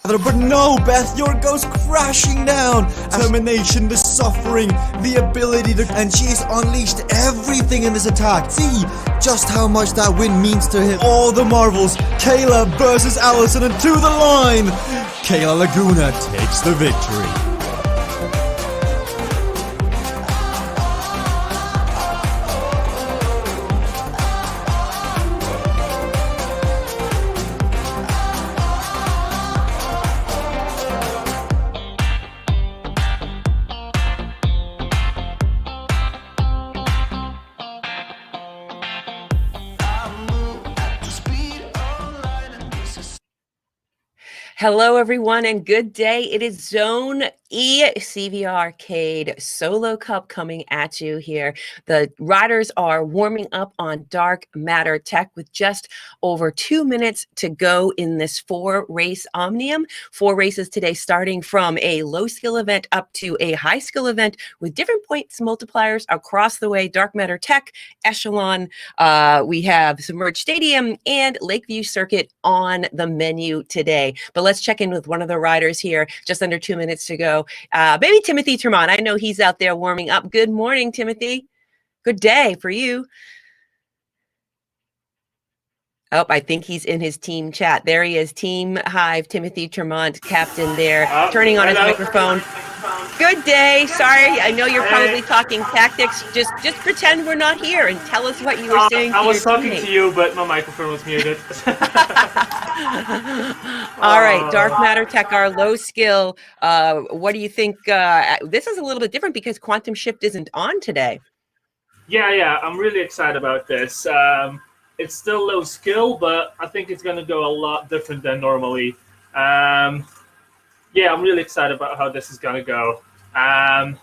But no, Beth, your goes crashing down. Determination, the suffering, the ability to... And she's unleashed everything in this attack. See just how much that win means to him. All the marvels. Kayla versus Allison, and to the line. Kayla Laguna takes the victory. Hello, everyone, and good day. It is Zone E CVRcade Solo Cup coming at you here. The riders are warming up on Dark Matter Tech with just over 2 minutes to go in this 4-race Omnium. 4 races today, starting from a low-skill event up to a high-skill event with different points multipliers across the way. Dark Matter Tech, Echelon, we have Submerged Stadium, and Lakeview Circuit on the menu today. But let's check in with one of the riders here. Just under 2 minutes to go. Maybe Timothy Tremont. I know he's out there warming up. Good morning, Timothy. Good day for you. Oh, I think he's in his team chat. There he is. Team Hive, Timothy Tremont, captain there, turning on his microphone. Good day. Sorry, I know you're probably talking tactics. Just pretend we're not here and tell us what you were saying. I was talking to you, but my microphone was muted. All right, Dark Matter Tech, our low skill. What do you think? This is a little bit different because Quantum Shift isn't on today. Yeah, I'm really excited about this. It's still low skill, but I think it's going to go a lot different than normally. Yeah, I'm really excited about how this is going to go. I'm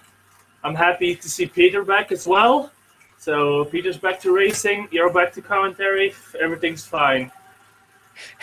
happy to see Peter back as well. So Peter's back to racing, you're back to commentary, everything's fine.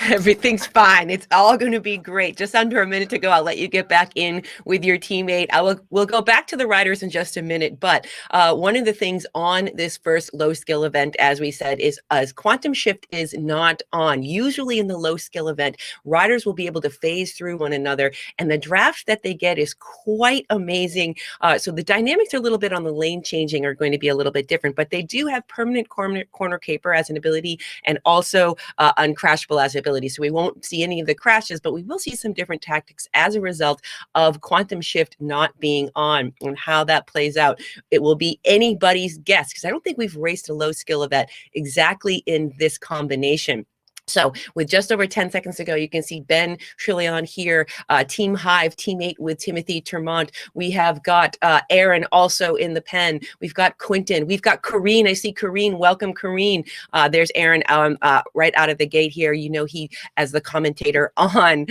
Everything's fine. It's all going to be great. Just under a minute to go. I'll let you get back in with your teammate. We'll go back to the riders in just a minute. But one of the things on this first low skill event, as we said, is as Quantum Shift is not on. Usually in the low skill event, riders will be able to phase through one another, and the draft that they get is quite amazing. So the dynamics are a little bit on the lane changing are going to be a little bit different, but they do have permanent corner caper as an ability, and also uncrashable as ability. So we won't see any of the crashes, but we will see some different tactics as a result of Quantum Shift not being on, and how that plays out. It will be anybody's guess, because I don't think we've raced a low skill event exactly in this combination. So with just over 10 seconds to go, you can see Ben Trillion here, Team Hive, teammate with Timothy Tremont. We have got Aaron also in the pen. We've got Quentin. We've got Kareen. I see Kareen. Welcome, Kareen. There's Aaron right out of the gate here. You know, he, as the commentator on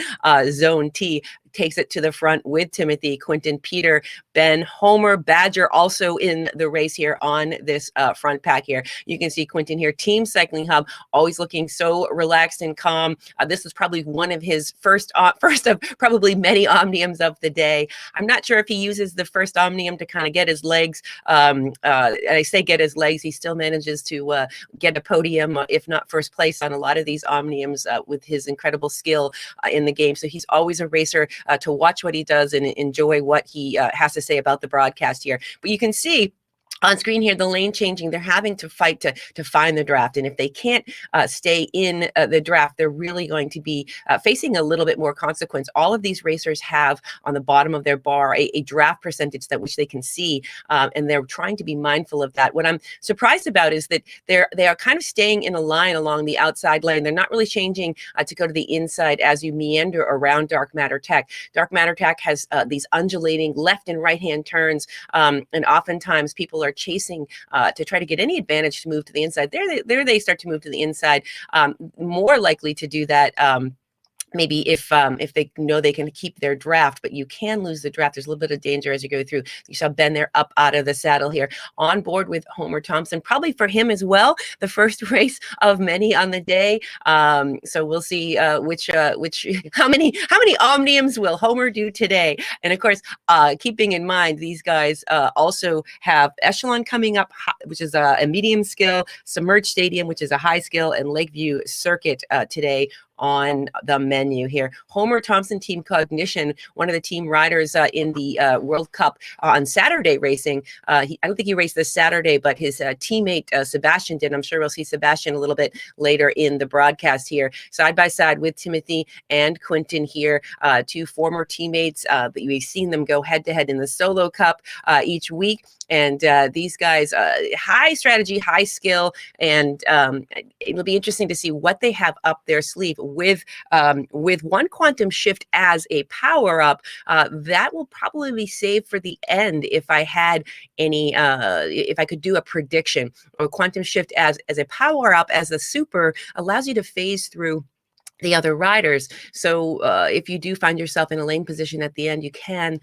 Zone T, takes it to the front with Timothy, Quentin, Peter, Ben, Homer, Badger also in the race here on this front pack here. You can see Quentin here, Team Cycling Hub, always looking so relaxed and calm. This is probably one of his first of probably many Omniums of the day. I'm not sure if he uses the first Omnium to kind of get his legs. I say get his legs, he still manages to get a podium, if not first place on a lot of these Omniums with his incredible skill in the game. So he's always a racer to watch what he does and enjoy what he has to say about the broadcast here. But you can see on screen here, the lane changing, they're having to fight to find the draft. And if they can't stay in the draft, they're really going to be facing a little bit more consequence. All of these racers have on the bottom of their bar a draft percentage that which they can see, and they're trying to be mindful of that. What I'm surprised about is that they are kind of staying in a line along the outside lane. They're not really changing to go to the inside as you meander around Dark Matter Tech. Dark Matter Tech has these undulating left and right hand turns, and oftentimes people are chasing to try to get any advantage to move to the inside. There they start to move to the inside, more likely to do that maybe if they know they can keep their draft, but you can lose the draft. There's a little bit of danger as you go through. You saw Ben there up out of the saddle here, on board with Homer Thompson, probably for him as well, the first race of many on the day. So we'll see how many Omniums will Homer do today. And of course, keeping in mind, these guys also have Echelon coming up, which is a medium skill, Submerged Stadium, which is a high skill, and Lakeview Circuit today on the menu here. Homer Thompson, Team Cognition, one of the team riders in the World Cup on Saturday racing. I don't think he raced this Saturday, but his teammate Sebastian did. I'm sure we'll see Sebastian a little bit later in the broadcast here, side by side with Timothy and Quentin here, two former teammates. We've seen them go head to head in the Solo Cup each week. And these guys, high strategy, high skill, and it'll be interesting to see what they have up their sleeve with one quantum shift as a power up. That will probably be saved for the end if I had any, if I could do a prediction. Or quantum shift as a power up, as a super, allows you to phase through the other riders. So if you do find yourself in a lane position at the end, you can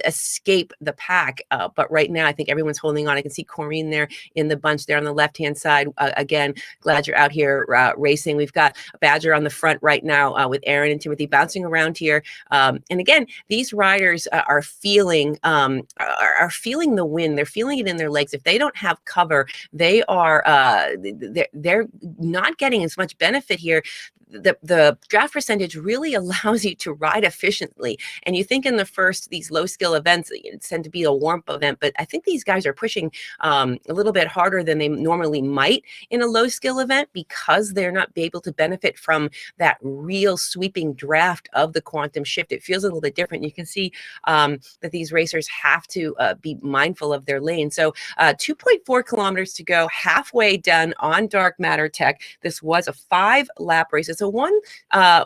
escape the pack. But right now, I think everyone's holding on. I can see Corinne there in the bunch there on the left-hand side. Again, glad you're out here racing. We've got Badger on the front right now with Aaron and Timothy bouncing around here. And again, these riders are feeling the wind. They're feeling it in their legs. If they don't have cover, they are they're not getting as much benefit here. The draft percentage really allows you to ride efficiently. And you think in the first, these low skill events tend to be a warm-up event, but I think these guys are pushing a little bit harder than they normally might in a low skill event, because they're not able to benefit from that real sweeping draft of the quantum shift. It feels a little bit different. You can see that these racers have to be mindful of their lane. So 2.4 kilometers to go, halfway done on Dark Matter Tech. This was a 5-lap race. It's a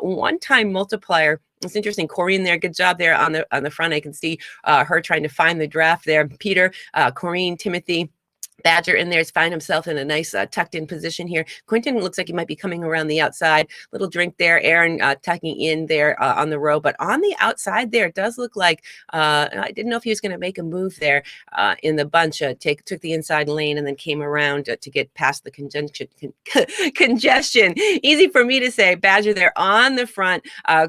one-time multiplier. It's interesting. Corinne there, good job there on the front. I can see her trying to find the draft there. Peter, Corinne, Timothy, Badger in there has found himself in a nice tucked in position here. Quentin looks like he might be coming around the outside. Little drink there. Aaron tucking in there on the row. But on the outside there, it does look like, I didn't know if he was going to make a move there in the bunch. Took the inside lane and then came around to get past the congestion. Easy for me to say. Badger there on the front.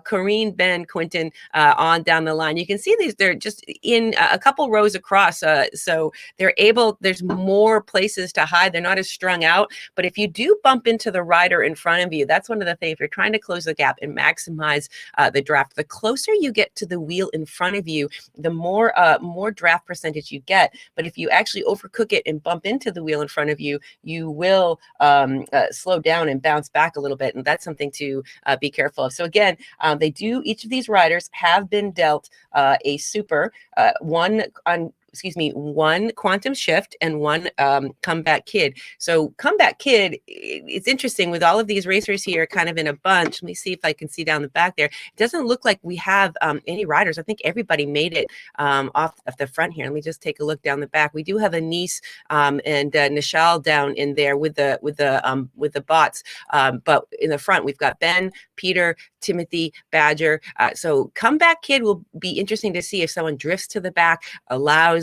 Corinne, Ben, Quentin on down the line. You can see these, they're just in a couple rows across. So they're able, there's more places to hide. They're not as strung out. But if you do bump into the rider in front of you, that's one of the things. If you're trying to close the gap and maximize the draft, the closer you get to the wheel in front of you, the more draft percentage you get. But if you actually overcook it and bump into the wheel in front of you, you will slow down and bounce back a little bit. And that's something to be careful of. So again, each of these riders have been dealt a super, one quantum shift and one comeback kid. So comeback kid, it's interesting with all of these racers here kind of in a bunch. Let me see if I can see down the back there. It doesn't look like we have any riders. I think everybody made it off of the front here. Let me just take a look down the back. We do have Anise and Nishal down in there with the bots. But in the front, we've got Ben, Peter, Timothy, Badger. So comeback kid will be interesting to see if someone drifts to the back, allows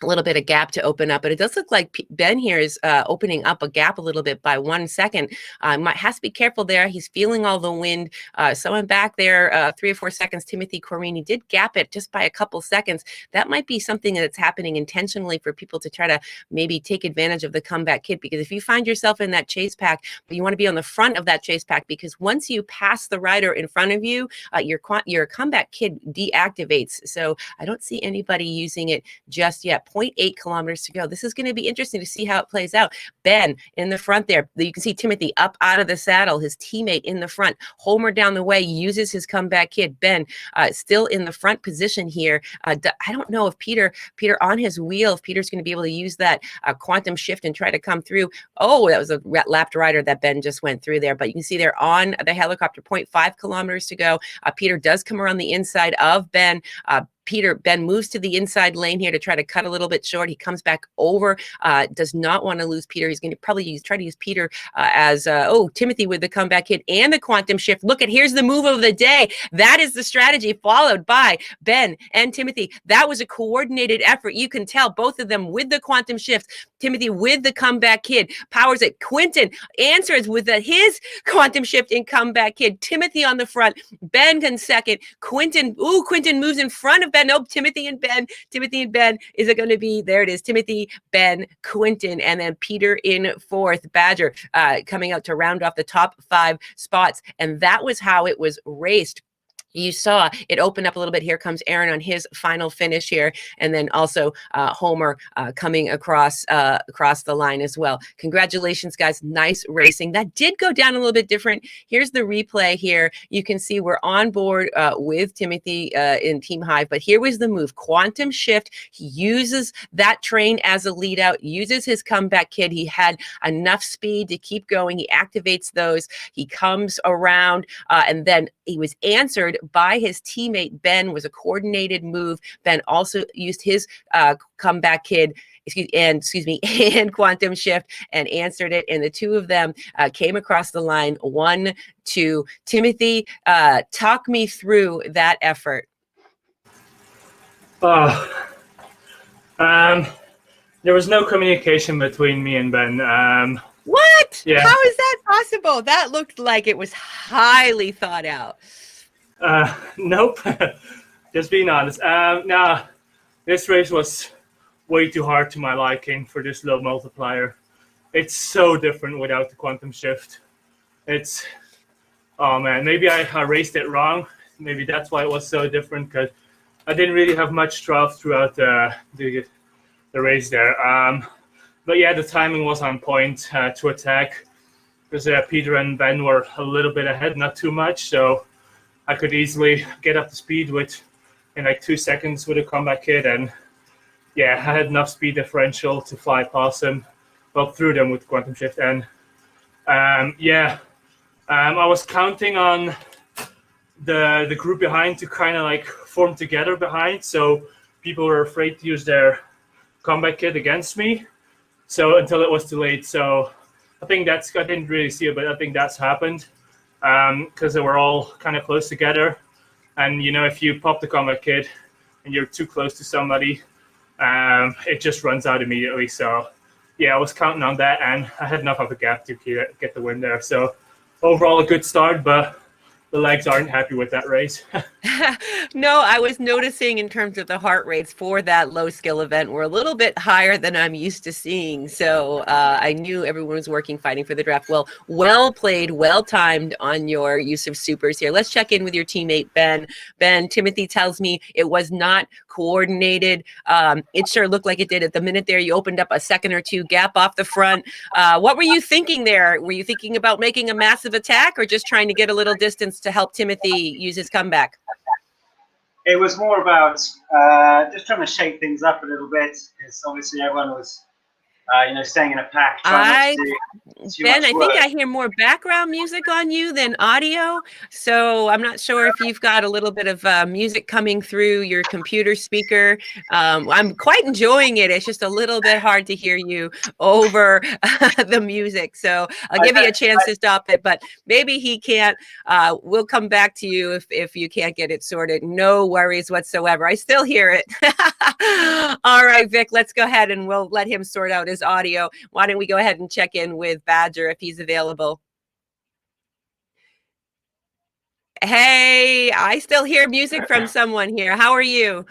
a little bit of gap to open up. But it does look like Ben here is opening up a gap a little bit by 1 second. Has to be careful there. He's feeling all the wind. Someone back there, 3 or 4 seconds, Timothy Corini did gap it just by a couple seconds. That might be something that's happening intentionally for people to try to maybe take advantage of the comeback kid, because if you find yourself in that chase pack, you want to be on the front of that chase pack, because once you pass the rider in front of you, your comeback kid deactivates. So I don't see anybody using it just yet. 0.8 kilometers to go. This is going to be interesting to see how it plays out. Ben in the front there. You can see Timothy up out of the saddle, his teammate in the front. Homer down the way uses his comeback kid. Ben still in the front position here. I don't know if Peter on his wheel, if Peter's going to be able to use that quantum shift and try to come through. Oh, that was a lapped rider that Ben just went through there. But you can see they're on the helicopter, 0.5 kilometers to go. Peter does come around the inside of Ben. Ben moves to the inside lane here to try to cut a little bit short. He comes back over, does not want to lose Peter. He's going to probably try to use Peter as Timothy with the comeback hit and the quantum shift. Look here's the move of the day. That is the strategy followed by Ben and Timothy. That was a coordinated effort. You can tell both of them with the quantum shift. Timothy with the comeback kid powers it. Quentin answers with his quantum shift and comeback kid. Timothy on the front. Ben in second. Quentin moves in front of Ben. Nope, Timothy and Ben. Timothy and Ben. Is it going to be, there it is, Timothy, Ben, Quentin, and then Peter in fourth. Badger coming out to round off the top 5 spots. And that was how it was raced. You saw it open up a little bit. Here comes Aaron on his final finish here, and then also Homer coming across the line as well. Congratulations, guys. Nice racing. That did go down a little bit different. Here's the replay here. You can see we're on board with Timothy in Team Hive, but here was the move. Quantum Shift. He uses that train as a lead out, uses his comeback kid. He had enough speed to keep going. He activates those. He comes around, and then he was answered by his teammate Ben. Was a coordinated move. Ben also used his comeback kid, and Quantum Shift, and answered it. And the two of them came across the line 1-2. Timothy, talk me through that effort. There was no communication between me and Ben. What? Yeah. How is that possible? That looked like it was highly thought out. Nope. Just being honest. Nah, this race was way too hard to my liking for this low multiplier. It's so different without the Quantum Shift. It's, oh man, maybe I raced it wrong. Maybe that's why it was so different, because I didn't really have much draft throughout the race there. But yeah, the timing was on point to attack, because Peter and Ben were a little bit ahead, not too much, so I could easily get up to speed in like 2 seconds with a comeback kit, and yeah, I had enough speed differential to fly past them, well, through them with Quantum Shift, and I was counting on the group behind to kind of like form together behind, so people were afraid to use their comeback kit against me. So until it was too late. So I think I didn't really see it, but I think that's happened because they were all kind of close together. And, you know, if you pop the combat kit and you're too close to somebody, it just runs out immediately. So, yeah, I was counting on that, and I had enough of a gap to get the win there. So overall, a good start, but the legs aren't happy with that race. No, I was noticing in terms of the heart rates for that low skill event were a little bit higher than I'm used to seeing. So I knew everyone was fighting for the draft. Well played, well timed on your use of supers here. Let's check in with your teammate, Ben. Ben, Timothy tells me it was not coordinated. It sure looked like it did. At the minute there, you opened up a second or two gap off the front. What were you thinking there? Were you thinking about making a massive attack or just trying to get a little distance to help Timothy use his comeback? It was more about just trying to shake things up a little bit, because obviously everyone was, staying in a pack. Ben, I think I hear more background music on you than audio, so I'm not sure if you've got a little bit of music coming through your computer speaker. I'm quite enjoying it. It's just a little bit hard to hear you over the music, so I'll give you a chance to stop it, but maybe he can't. We'll come back to you if you can't get it sorted. No worries whatsoever. I still hear it. All right, Vic, let's go ahead and we'll let him sort out his audio. Why don't we go ahead and check in with Badger if he's available? Hey, I still hear music from someone here. How are you?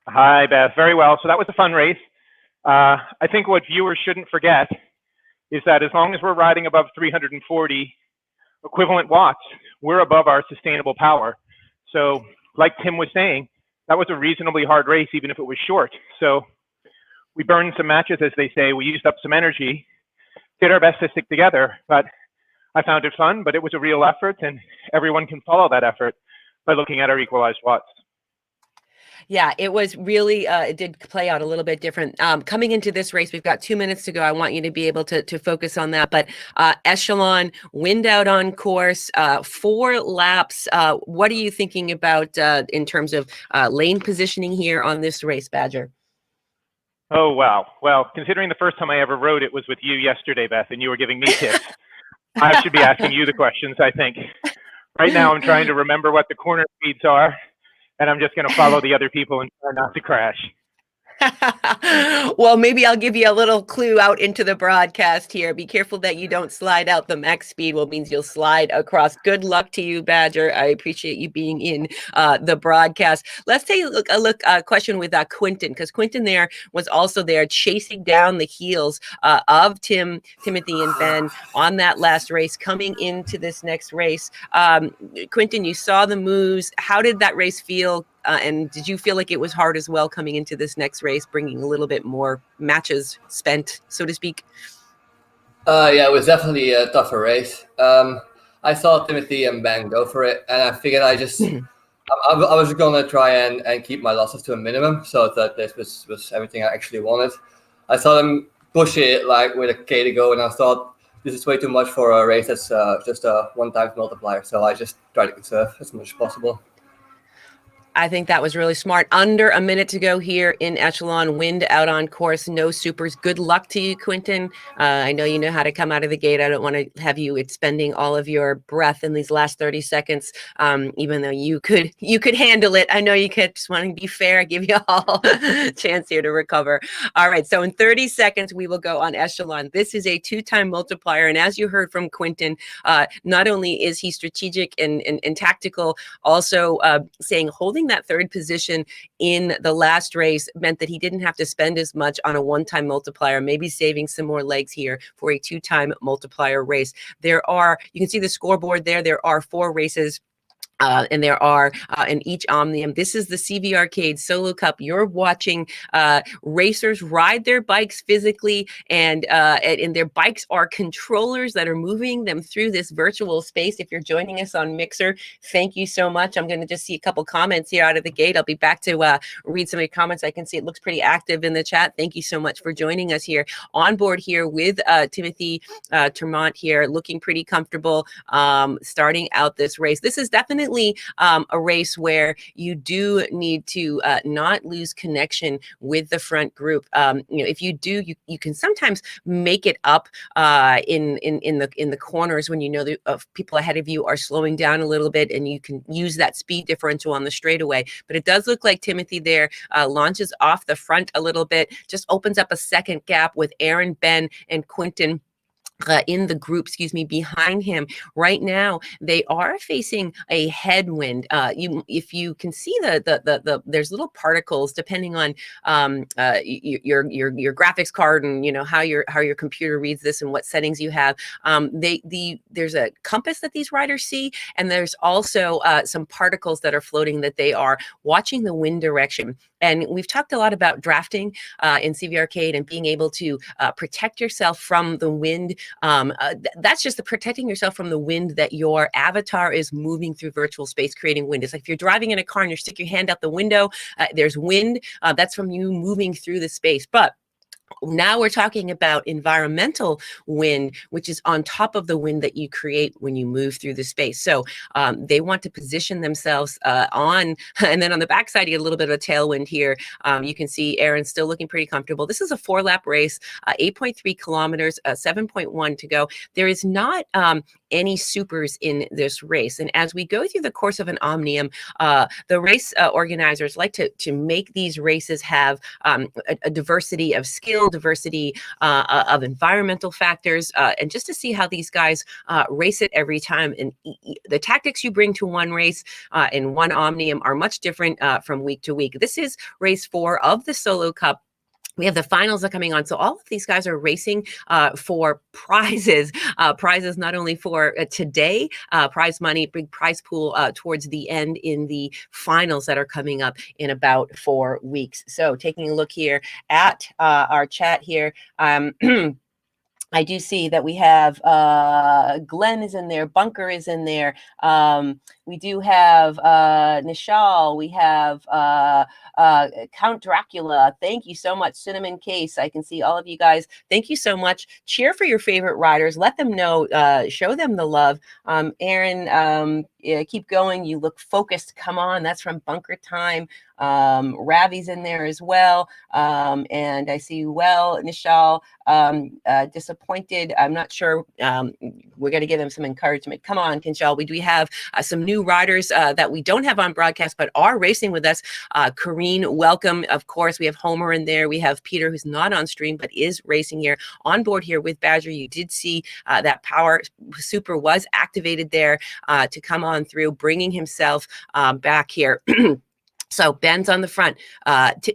Hi, Beth. Very well. So that was a fun race. I think what viewers shouldn't forget is that as long as we're riding above 340 equivalent watts, we're above our sustainable power. So like Tim was saying, that was a reasonably hard race, even if it was short. So we burned some matches, as they say. We used up some energy, did our best to stick together, but I found it fun, but it was a real effort, and everyone can follow that effort by looking at our equalized watts. Yeah, it was really, it did play out a little bit different. Coming into this race, we've got 2 minutes to go. I want you to be able to focus on that. But Echelon, wind out on course, 4 laps. What are you thinking about in terms of lane positioning here on this race, Badger? Oh, wow. Well, considering the first time I ever rode it was with you yesterday, Beth, and you were giving me tips, I should be asking you the questions, I think. Right now, I'm trying to remember what the corner speeds are, and I'm just going to follow the other people and try not to crash. Well, maybe I'll give you a little clue out into the broadcast here. Be careful that you don't slide out. The max speed will means you'll slide across. Good luck to you, Badger. I appreciate you being in the broadcast. Let's take a look question with Quentin, because Quentin there was also there chasing down the heels of Timothy, and Ben on that last race, coming into this next race. Quentin, you saw the moves. How did that race feel? And did you feel like it was hard as well coming into this next race, bringing a little bit more matches spent, so to speak? Yeah, it was definitely a tougher race. I saw Timothy and Ben go for it, and I figured I was going to try and keep my losses to a minimum, so that this was everything I actually wanted. I saw them push it like with a K to go, and I thought this is way too much for a race that's just a one-time multiplier. So I just tried to conserve as much as possible. I think that was really smart. Under a minute to go here in Echelon. Wind out on course. No supers. Good luck to you, Quentin. I know you know how to come out of the gate. I don't want to have you expending all of your breath in these last 30 seconds, even though you could handle it. I know you could. Just want to be fair, give you all a chance here to recover. All right, so in 30 seconds, we will go on Echelon. This is a 2-time multiplier, and as you heard from Quentin, not only is he strategic and tactical, also saying holding that third position in the last race meant that he didn't have to spend as much on a one-time multiplier, maybe saving some more legs here for a 2-time multiplier race. You can see the scoreboard there. There are 4 races. And there are in each Omnium. This is the CVRcade Solo Cup. You're watching racers ride their bikes physically, and their bikes are controllers that are moving them through this virtual space. If you're joining us on Mixer, thank you so much. I'm going to just see a couple comments here out of the gate. I'll be back to read some of your comments. I can see it looks pretty active in the chat. Thank you so much for joining us here on board here with Timothy Termont here, looking pretty comfortable starting out this race. This is definitely a race where you do need to not lose connection with the front group. If you do, you can sometimes make it up in the corners when you know that people ahead of you are slowing down a little bit, and you can use that speed differential on the straightaway. But it does look like Timothy there launches off the front a little bit, just opens up a second gap with Aaron, Ben, and Quentin in the group, behind him. Right now, they are facing a headwind. If you can see there's little particles depending on your graphics card and how your computer reads this and what settings you have. There's a compass that these riders see, and there's also some particles that are floating that they are watching the wind direction. And we've talked a lot about drafting in CVRcade and being able to protect yourself from the wind. That's just protecting yourself from the wind that your avatar is moving through virtual space, creating wind. It's like if you're driving in a car and you stick your hand out the window, there's wind. That's from you moving through the space. But now we're talking about environmental wind, which is on top of the wind that you create when you move through the space. So they want to position themselves and then on the backside, you get a little bit of a tailwind here. You can see Aaron's still looking pretty comfortable. This is a 4-lap race, 8.3 kilometers, 7.1 to go. There is not any supers in this race. And as we go through the course of an Omnium, the race organizers like to make these races have a diversity of skill, diversity of environmental factors, and just to see how these guys race it every time. And the tactics you bring to one race in one Omnium are much different from week to week. This is race 4 of the Solo Cup. We have the finals are coming on. So all of these guys are racing for prizes. Prizes not only for today, prize money, big prize pool towards the end in the finals that are coming up in about 4 weeks. So taking a look here at our chat here. I do see that we have Glenn is in there, Bunker is in there. We do have Nishal, we have Count Dracula. Thank you so much. Cinnamon Case, I can see all of you guys. Thank you so much. Cheer for your favorite riders. Let them know, show them the love. Aaron, keep going. You look focused. Come on, that's from Bunker Time. Ravi's in there as well. And I see, well, Nishal, disappointed. I'm not sure. We're going to give him some encouragement. Come on, Kinshal. We have some new riders that we don't have on broadcast, but are racing with us. Kareen, welcome. Of course, we have Homer in there. We have Peter, who's not on stream, but is racing here on board here with Badger. You did see that power super was activated there to come on through, bringing himself back here. So Ben's on the front,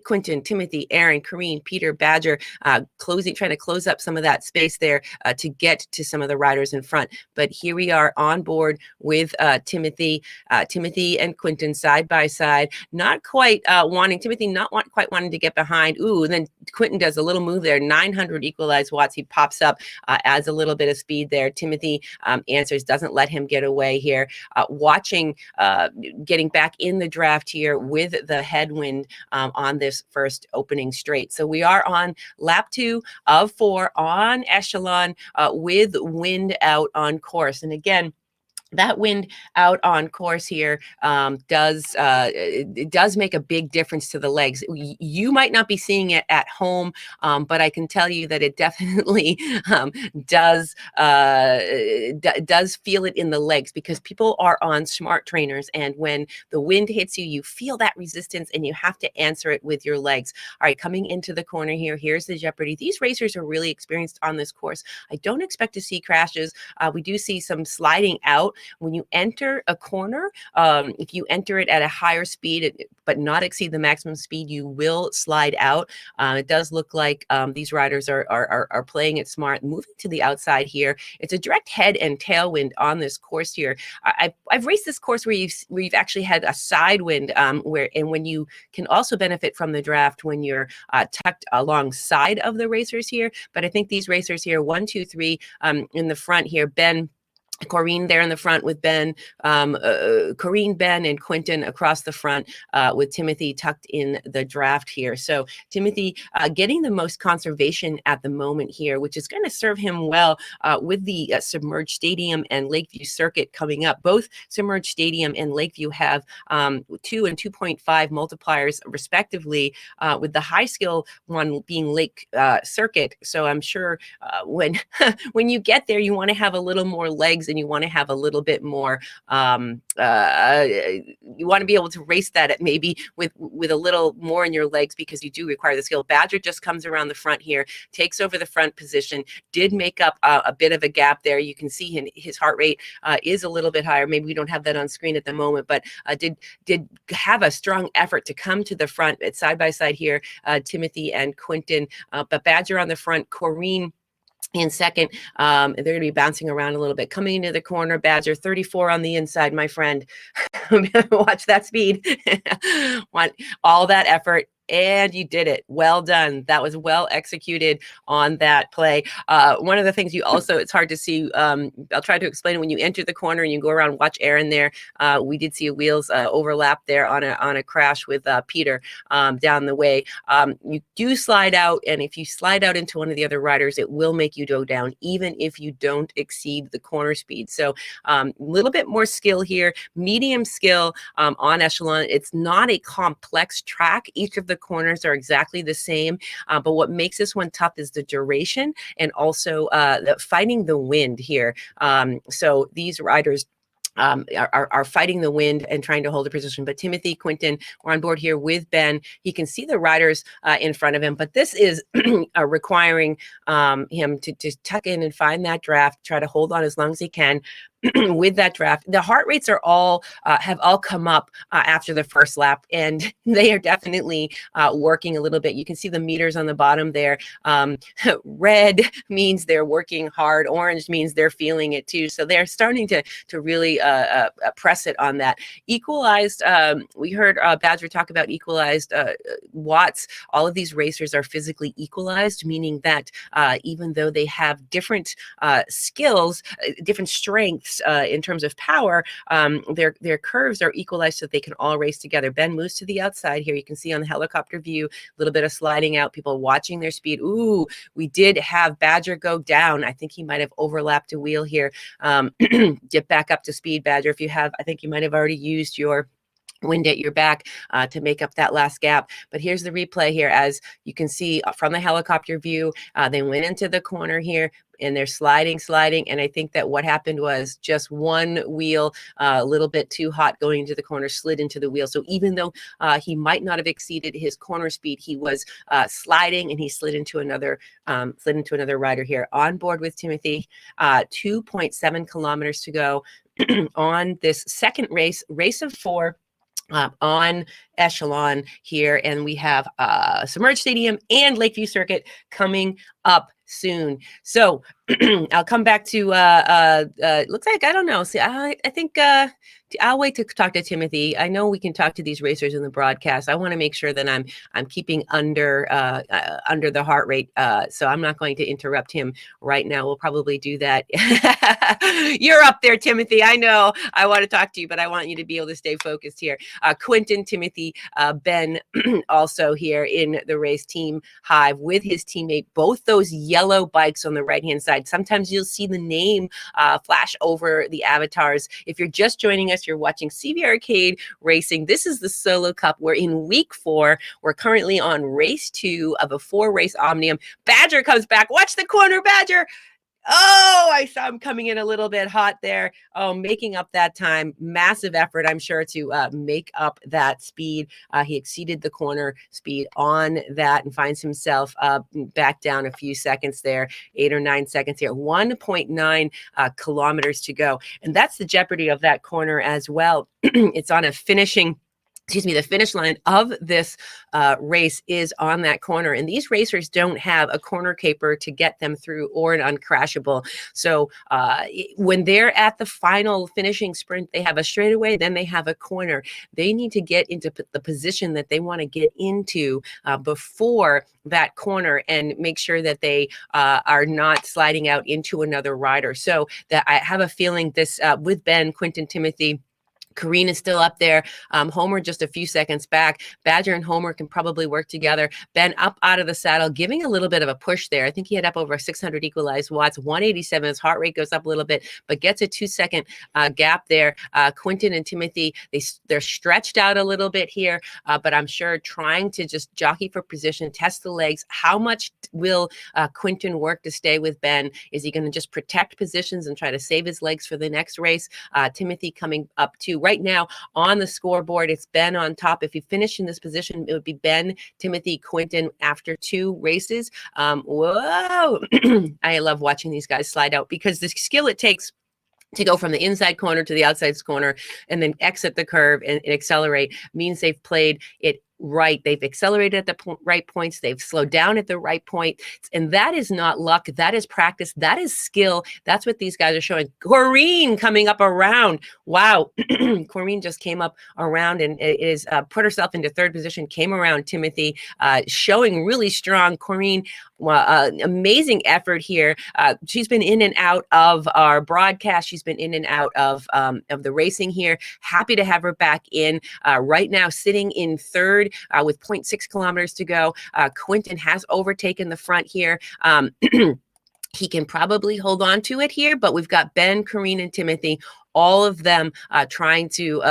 Quentin, Timothy, Aaron, Kareen, Peter, Badger, trying to close up some of that space there to get to some of the riders in front. But here we are on board with Timothy and Quentin side by side, not quite Timothy quite wanting to get behind. Ooh, and then Quentin does a little move there, 900 equalized watts. He pops up, adds a little bit of speed there. Timothy answers, doesn't let him get away here. Watching, getting back in the draft here with the headwind on this first opening straight. So we are on lap 2 of 4 on Echelon with wind out on course. And again, that wind out on course here does make a big difference to the legs. You might not be seeing it at home, but I can tell you that it definitely does feel it in the legs, because people are on smart trainers, and when the wind hits you, you feel that resistance and you have to answer it with your legs. All right, coming into the corner here, here's the Jeopardy. These racers are really experienced on this course. I don't expect to see crashes. We do see some sliding out. When you enter a corner, if you enter it at a higher speed, but not exceed the maximum speed, you will slide out. It does look like these riders are playing it smart, moving to the outside here. It's a direct head and tailwind on this course here. I've raced this course where you've actually had a side wind, when you can also benefit from the draft when you're tucked alongside of the racers here. But I think these racers here, 1, 2, 3 in the front here, Ben, Corrine there in the front with Ben, Corrine, Ben, and Quentin across the front with Timothy tucked in the draft here. So Timothy getting the most conservation at the moment here, which is going to serve him well with the Submerged Stadium and Lakeview Circuit coming up. Both Submerged Stadium and Lakeview have 2 and 2.5 multipliers respectively, with the high skill one being Lake Circuit. So I'm sure when when you get there, you want to have a little more legs, and you want to have a little bit more, you want to be able to race that at maybe with a little more in your legs, because you do require the skill. Badger just comes around the front here, takes over the front position, did make up a bit of a gap there. You can see his heart rate is a little bit higher. Maybe we don't have that on screen at the moment, but did have a strong effort to come to the front at side by side here, Timothy and Quentin, but Badger on the front, Corrine in second. They're going to be bouncing around a little bit. Coming into the corner, Badger 34 on the inside, my friend. Watch that speed. Want all that effort. And you did it. Well done. That was well executed on that play. One of the things you also, it's hard to see, I'll try to explain it. When you enter the corner and you go around, watch Aaron there. We did see a wheels overlap there on a crash with Peter down the way. You do slide out, and if you slide out into one of the other riders, it will make you go down, even if you don't exceed the corner speed. So a little bit more skill here, medium skill on Echelon. It's not a complex track. Each of the corners are exactly the same, but what makes this one tough is the duration and also fighting the wind here. So these riders are fighting the wind and trying to hold a position. But Timothy, Quentin, we're on board here with Ben. He can see the riders in front of him, but this is requiring him to tuck in and find that draft, try to hold on as long as he can. With that draft, the heart rates are all have all come up after the first lap, and they are definitely working a little bit. You can see the meters on the bottom there. Red means they're working hard. Orange means they're feeling it too. So they're starting to really press it on that. Equalized. We heard Badger talk about equalized watts. All of these racers are physically equalized, meaning that even though they have different skills, different strengths. In terms of power, their curves are equalized so that they can all race together. Ben moves to the outside here. You can see on the helicopter view, a little bit of sliding out, people watching their speed. Ooh, we did have Badger go down. I think he might have overlapped a wheel here. Get back up to speed. speed, Badger. If you have, I think you might have already used your wind at your back to make up that last gap. But here's the replay here. As you can see from the helicopter view, they went into the corner here and they're sliding. And I think that what happened was just one wheel, a little bit too hot going into the corner, slid into the wheel. So even though he might not have exceeded his corner speed, he was sliding and he slid into another rider here. On board with Timothy, 2.7 kilometers to go on this second race of 4. On Echelon here, and we have Submerged Stadium and Lakeview Circuit coming up soon. So I'll come back to looks like, I don't know. See, I think I'll wait to talk to Timothy. I know we can talk to these racers in the broadcast. I want to make sure that I'm keeping under the heart rate. So I'm not going to interrupt him right now. We'll probably do that. You're up there, Timothy. I know I want to talk to you, but I want you to be able to stay focused here. Quentin, Timothy, Ben also here in the race, Team Hive with his teammate, both those yellow bikes on the right-hand side. Sometimes you'll see the name flash over the avatars. If you're just joining us, you're watching CVRcade Racing. This is the Solo Cup. We're in week 4. We're currently on race 2 of a 4-race Omnium. Badger comes back. Watch the corner, Badger. Oh, I saw him coming in a little bit hot there. Oh, making up that time. Massive effort, I'm sure, to make up that speed. He exceeded the corner speed on that and finds himself back down a few seconds there, 8 or 9 seconds here. 1.9 kilometers to go. And that's the jeopardy of that corner as well. It's on a the finish line of this race is on that corner. And these racers don't have a corner caper to get them through or an uncrashable. So when they're at the final finishing sprint, they have a straightaway, then they have a corner. They need to get into the position that they want to get into before that corner and make sure that they are not sliding out into another rider. So that I have a feeling this with Ben, Quentin, Timothy, Kareen is still up there. Homer just a few seconds back. Badger and Homer can probably work together. Ben up out of the saddle, giving a little bit of a push there. I think he had up over 600 equalized watts, 187. His heart rate goes up a little bit, but gets a 2-second gap there. Quentin and Timothy, they're stretched out a little bit here, but I'm sure trying to just jockey for position, test the legs. How much will Quentin work to stay with Ben? Is he going to just protect positions and try to save his legs for the next race? Timothy coming up too. Right now on the scoreboard, it's Ben on top. If you finish in this position, it would be Ben, Timothy, Quentin after 2 races. Whoa! I love watching these guys slide out because the skill it takes to go from the inside corner to the outside corner and then exit the curve and accelerate means they've played it right. They've accelerated at the right points. They've slowed down at the right point. And that is not luck. That is practice. That is skill. That's what these guys are showing. Corrine coming up around. Wow. Corrine just came up around and is put herself into 3rd position, came around Timothy, showing really strong. Corrine, amazing effort here. She's been in and out of our broadcast. She's been in and out of the racing here. Happy to have her back in right now, sitting in 3rd. With 0.6 kilometers to go. Quentin has overtaken the front here. He can probably hold on to it here, but we've got Ben, Kareen, and Timothy, all of them trying to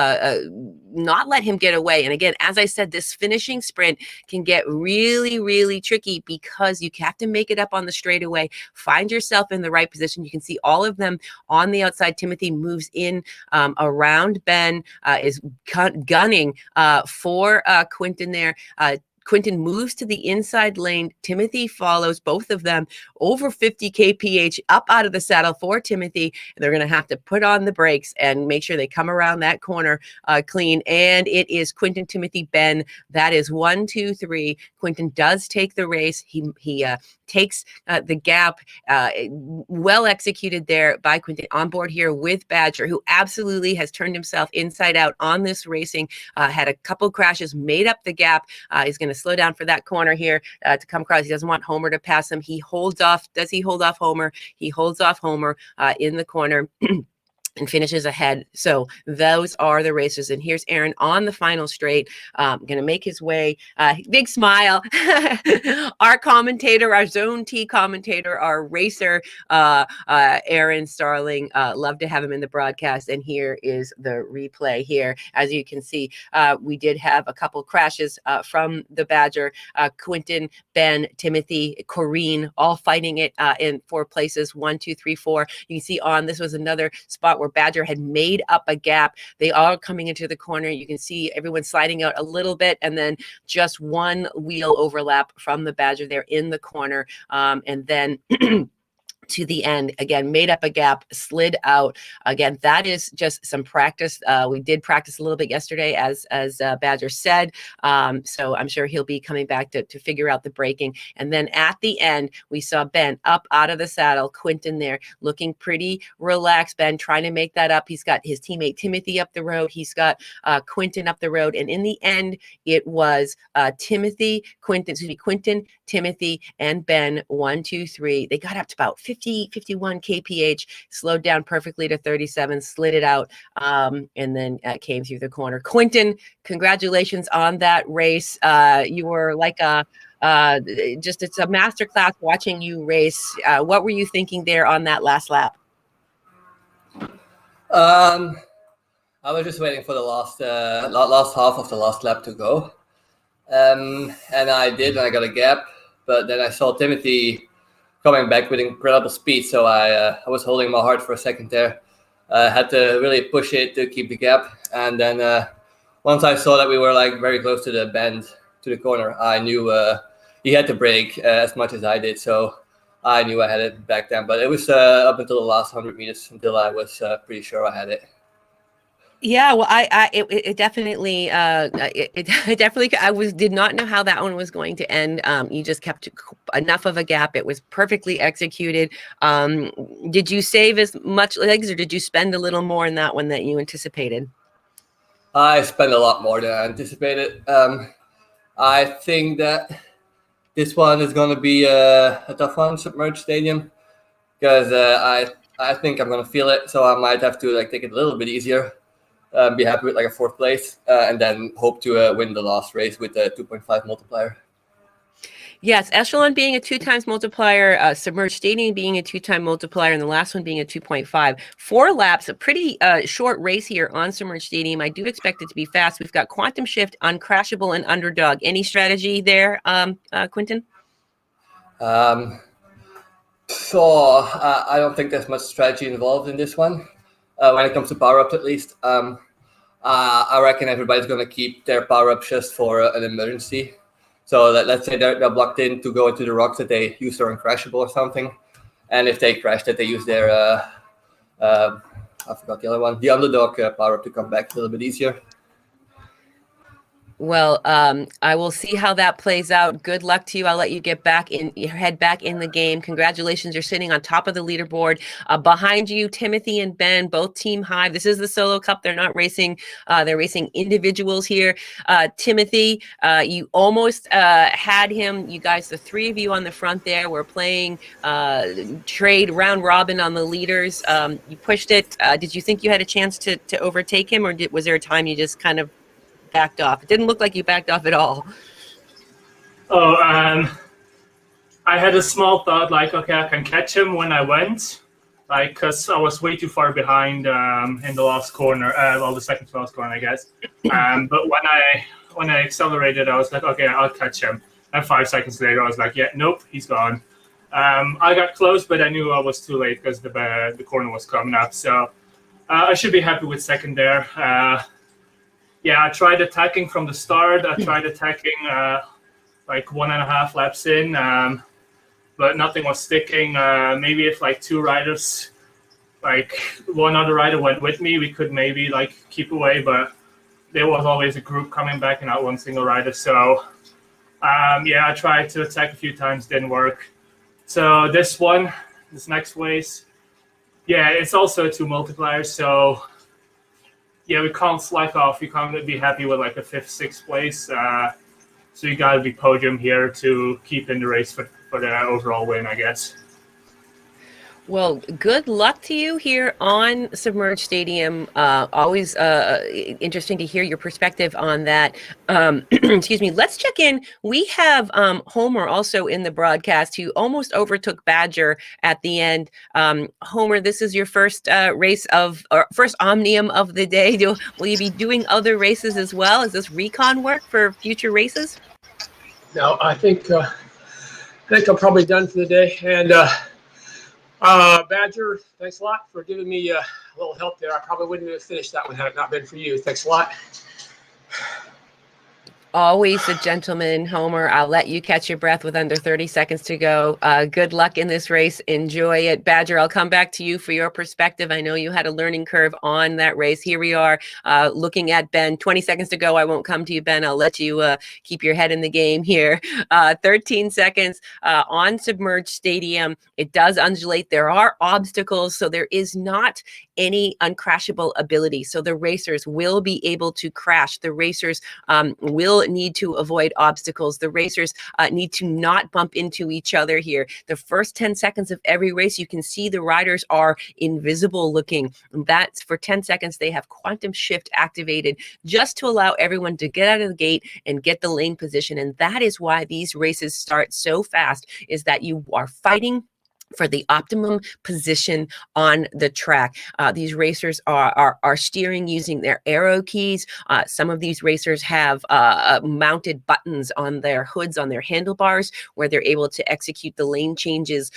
not let him get away. And again, as I said, this finishing sprint can get really, really tricky because you have to make it up on the straightaway, find yourself in the right position. You can see all of them on the outside. Timothy moves in around Ben, is gunning for Quentin there. Quentin moves to the inside lane. Timothy follows both of them over 50 kph up out of the saddle for Timothy. They're going to have to put on the brakes and make sure they come around that corner clean. And it is Quentin, Timothy, Ben. That is 1, 2, 3. Quentin does take the race. He takes the gap. Well executed there by Quentin on board here with Badger, who absolutely has turned himself inside out on this racing. Had a couple crashes, made up the gap. He's going to slow down for that corner here to come across. He doesn't want Homer to pass him. He holds off. Does he hold off Homer? He holds off Homer in the corner. and finishes ahead. So those are the races. And here's Aaron on the final straight, going to make his way. Big smile. Our commentator, our Zone T commentator, our racer, Aaron Starling. Love to have him in the broadcast. And here is the replay here. As you can see, we did have a couple crashes from the Badger. Quentin, Ben, Timothy, Corrine, all fighting it in 4 places, 1, 2, 3, 4. You can see on, this was another spot where Badger had made up a gap. They are coming into the corner. You can see everyone sliding out a little bit, and then just one wheel overlap from the Badger there in the corner. And then to the end, again, made up a gap, slid out. Again, that is just some practice. We did practice a little bit yesterday, as Badger said. So I'm sure he'll be coming back to figure out the braking. And then at the end, we saw Ben up out of the saddle, Quentin there looking pretty relaxed. Ben trying to make that up. He's got his teammate Timothy up the road. He's got Quentin up the road. And in the end, it was Quentin, Timothy, and Ben, 1, 2, 3. They got up to about 51 kph, slowed down perfectly to 37, slid it out, and then came through the corner. Quentin, congratulations on that race. You were like just, it's a masterclass watching you race. What were you thinking there on that last lap? I was just waiting for the last half of the last lap to go. And I did, and I got a gap. But then I saw Timothy coming back with incredible speed, so I was holding my heart for a second there. Had to really push it to keep the gap. And then once I saw that we were like very close to the bend, to the corner, I knew he had to brake as much as I did. So I knew I had it back then. But it was up until the last 100 meters until I was pretty sure I had it. Yeah, well, it definitely, did not know how that one was going to end. You just kept enough of a gap. It was perfectly executed. Did you save as much legs, or did you spend a little more in that one that you anticipated? I spent a lot more than I anticipated. I think that this one is going to be a tough one, Submerged Stadium, because I think I'm going to feel it. So I might have to take it a little bit easier. Be happy with a 4th place, and then hope to win the last race with a 2.5 multiplier. Yes, Echelon being a 2 times multiplier, Submerged Stadium being a 2-time multiplier, and the last one being a 2.5. 4 laps, a pretty short race here on Submerged Stadium. I do expect it to be fast. We've got Quantum Shift, Uncrashable, and Underdog. Any strategy there, Quentin? So I don't think there's much strategy involved in this one. When it comes to power-ups, at least. I reckon everybody's going to keep their power-ups just for an emergency. So let's say they're blocked in to go into the rocks, that they use their Uncrashable or something. And if they crash, that they use their, I forgot the other one, the Underdog power-up to come back a little bit easier. Well, I will see how that plays out. Good luck to you. I'll let you head back in the game. Congratulations. You're sitting on top of the leaderboard. Behind you, Timothy and Ben, both team high. This is the solo cup. They're not racing. They're racing individuals here. Timothy, you almost had him. You guys, the 3 of you on the front there, were playing trade round robin on the leaders. You pushed it. Did you think you had a chance to overtake him, or was there a time you just kind of backed off? It didn't look like you backed off at all. Oh, I had a small thought, okay, I can catch him when I went, because I was way too far behind in the last corner, the second to last corner, I guess. But when I accelerated, I was like, okay, I'll catch him. And 5 seconds later, I was like, yeah, nope, he's gone. I got close, but I knew I was too late because the corner was coming up. So I should be happy with second there. Yeah, I tried attacking from the start. I tried attacking 1.5 laps in, but nothing was sticking. Maybe if 2 riders, one other rider went with me, we could maybe keep away, but there was always a group coming back and not one single rider. So yeah, I tried to attack a few times, didn't work. So this next race, yeah, it's also 2 multipliers. So yeah, we can't slack off. We can't be happy with a 5th, 6th place. So you got to be podium here to keep in the race for the overall win, I guess. Well, good luck to you here on Submerged Stadium. Always interesting to hear your perspective on that. Excuse me. Let's check in. We have Homer also in the broadcast, who almost overtook Badger at the end. Homer, this is your first race or first Omnium of the day. Will you be doing other races as well? Is this recon work for future races? No, I think I'm probably done for the day. And Badger, thanks a lot for giving me a little help there. I probably wouldn't have finished that one had it not been for you. Thanks a lot. Always a gentleman, Homer. I'll let you catch your breath with under 30 seconds to go. Good luck in this race. Enjoy it. Badger, I'll come back to you for your perspective. I know you had a learning curve on that race. Here we are looking at Ben. 20 seconds to go. I won't come to you, Ben. I'll let you keep your head in the game here. 13 seconds on Submerged Stadium. It does undulate. There are obstacles, so there is not any uncrashable ability. So the racers will be able to crash. The racers will need to avoid obstacles. The racers need to not bump into each other here. The first 10 seconds of every race, you can see the riders are invisible looking. That's for 10 seconds. They have quantum shift activated just to allow everyone to get out of the gate and get the lane position. And that is why these races start so fast, is that you are fighting for the optimum position on the track. These racers are steering using their arrow keys. Some of these racers have mounted buttons on their hoods, on their handlebars, where they're able to execute the lane changes.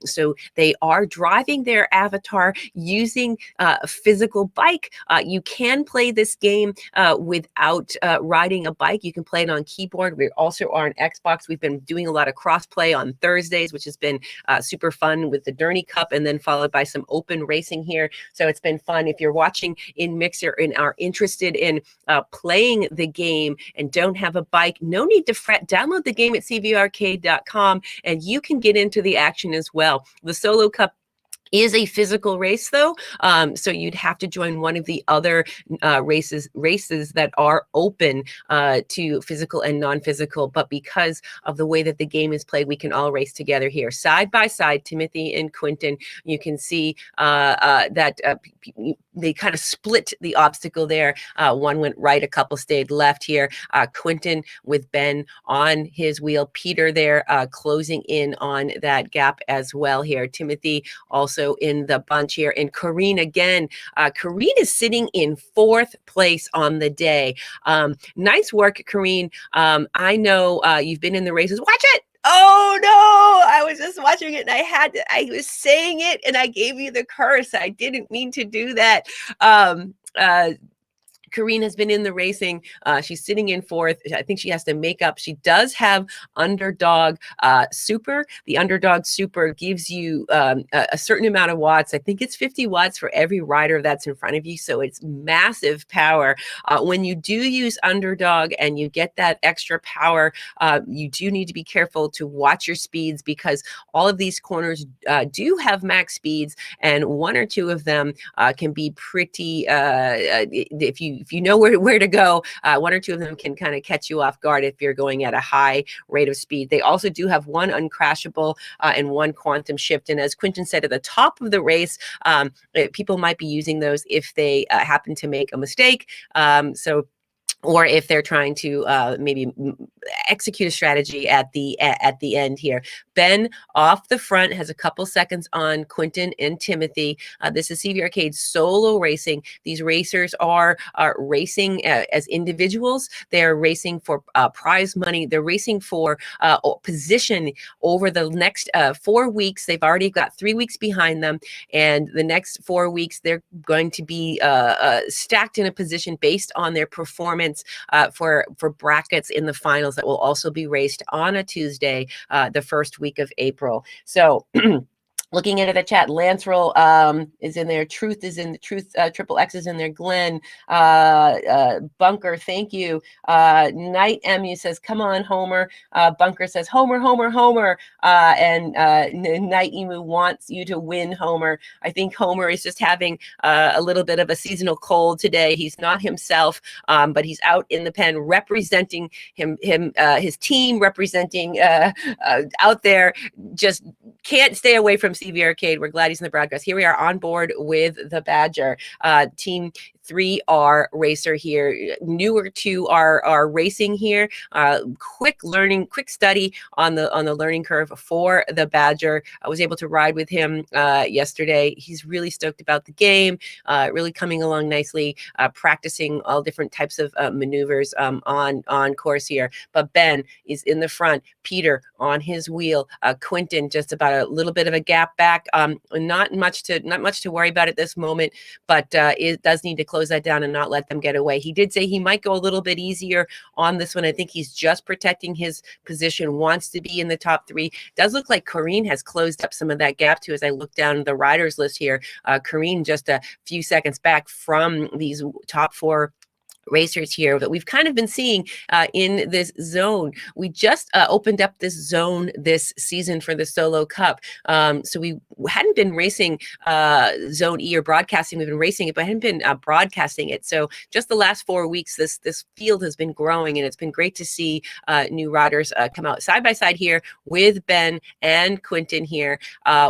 So they are driving their avatar using a physical bike. You can play this game without riding a bike. You can play it on keyboard. We also are on Xbox. We've been doing a lot of cross-play on Thursdays, which has been super fun with the Derny Cup, and then followed by some open racing here. So it's been fun. If you're watching in Mixer and are interested in playing the game and don't have a bike, no need to fret. Download the game at CVRcade.com and you can get into the action as well. The Solo Cup is a physical race though, so you'd have to join one of the other races that are open to physical and non-physical. But because of the way that the game is played, we can all race together here side by side. Timothy and Quentin, you can see that they kind of split the obstacle there. One went right, a couple stayed left here. Quentin with Ben on his wheel, Peter there closing in on that gap as well here. Timothy also in the bunch here, and Kareen again. Kareen is sitting in 4th place on the day. Nice work, Kareen. I know you've been in the races. Watch it. Oh no, I was just watching it and I was saying it and I gave you the curse. I didn't mean to do that. Kareen has been in the racing. She's sitting in 4th. I think she has to make up. She does have Underdog Super. The Underdog Super gives you a certain amount of watts. I think it's 50 watts for every rider that's in front of you. So it's massive power. When you do use Underdog and you get that extra power, you do need to be careful to watch your speeds, because all of these corners do have max speeds, and one or two of them can be pretty, if you know where to go, one or two of them can kind of catch you off guard if you're going at a high rate of speed. They also do have one uncrashable and one quantum shift. And as Quentin said at the top of the race, people might be using those if they happen to make a mistake. Or if they're trying to maybe execute a strategy at the end here. Ben off the front has a couple seconds on Quentin and Timothy. This is CVRcade solo racing. These racers are racing as individuals. They're racing for prize money. They're racing for position over the next 4 weeks. They've already got 3 weeks behind them, and the next 4 weeks they're going to be stacked in a position based on their performance for brackets in the finals that will also be raced on a Tuesday, the first week of April. So looking into the chat, Lancerel is in there. Truth is in the Truth. Triple X is in there. Glenn, Bunker, thank you. Night Emu says, "Come on, Homer." Bunker says, "Homer, Homer, Homer." And Night Emu wants you to win, Homer. I think Homer is just having a little bit of a seasonal cold today. He's not himself, but he's out in the pen representing his team, representing out there. Just can't stay away from CVRcade. We're glad he's in the broadcast. Here we are on board with the Badger. Team 3R racer here, newer to our racing here. Quick study on the learning curve for the Badger. I was able to ride with him yesterday. He's really stoked about the game, really coming along nicely, practicing all different types of maneuvers on course here. But Ben is in the front, Peter on his wheel, Quentin just about a little bit of a gap back. Not much to worry about at this moment, but it does need to close that down and not let them get away. He did say he might go a little bit easier on this one. I think he's just protecting his position, wants to be in the top 3. Does look like Corrine has closed up some of that gap too as I look down the riders list here. Corrine just a few seconds back from these top 4 racers here that we've kind of been seeing in this zone. We just opened up this zone this season for the Solo Cup. So we hadn't been racing Zone E or broadcasting. We've been racing it, but hadn't been broadcasting it. So just the last 4 weeks, this field has been growing, and it's been great to see new riders come out side by side here with Ben and Quentin here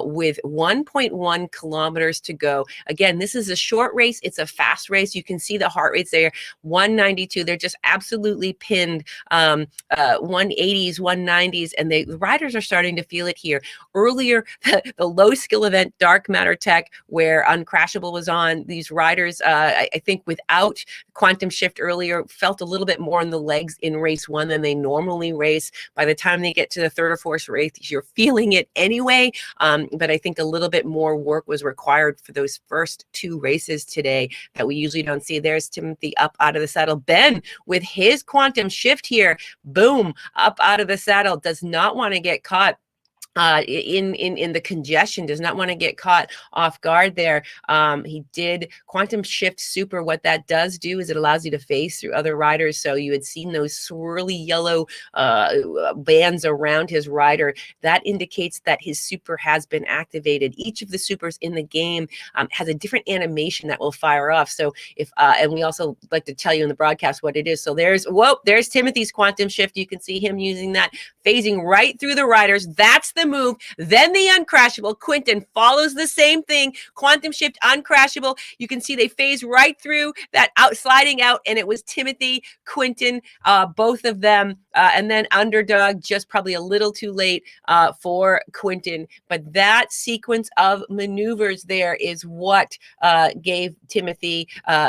with 1.1 kilometers to go. Again, this is a short race. It's a fast race. You can see the heart rates there. 192. They're just absolutely pinned. 180s, 190s, and the riders are starting to feel it here. Earlier, the low skill event, Dark Matter Tech, where Uncrashable was on, these riders, I think without Quantum Shift earlier, felt a little bit more in the legs in race 1 than they normally race. By the time they get to the 3rd or 4th race, you're feeling it anyway. But I think a little bit more work was required for those first 2 races today that we usually don't see. There's Timothy up out of the saddle. Ben with his Quantum Shift here, boom, up out of the saddle, does not want to get caught in the congestion, does not want to get caught off guard there. He did Quantum Shift Super. What that does do is it allows you to phase through other riders. So you had seen those swirly yellow bands around his rider. That indicates that his super has been activated. Each of the supers in the game has a different animation that will fire off. So if and we also like to tell you in the broadcast what it is. So there's Timothy's Quantum Shift. You can see him using that, phasing right through the riders. That's the move. Then the Uncrashable. Quentin follows the same thing. Quantum Shift, Uncrashable. You can see they phase right through that, sliding out, and it was Timothy, Quentin, both of them, and then Underdog just probably a little too late for Quentin. But that sequence of maneuvers there is what gave Timothy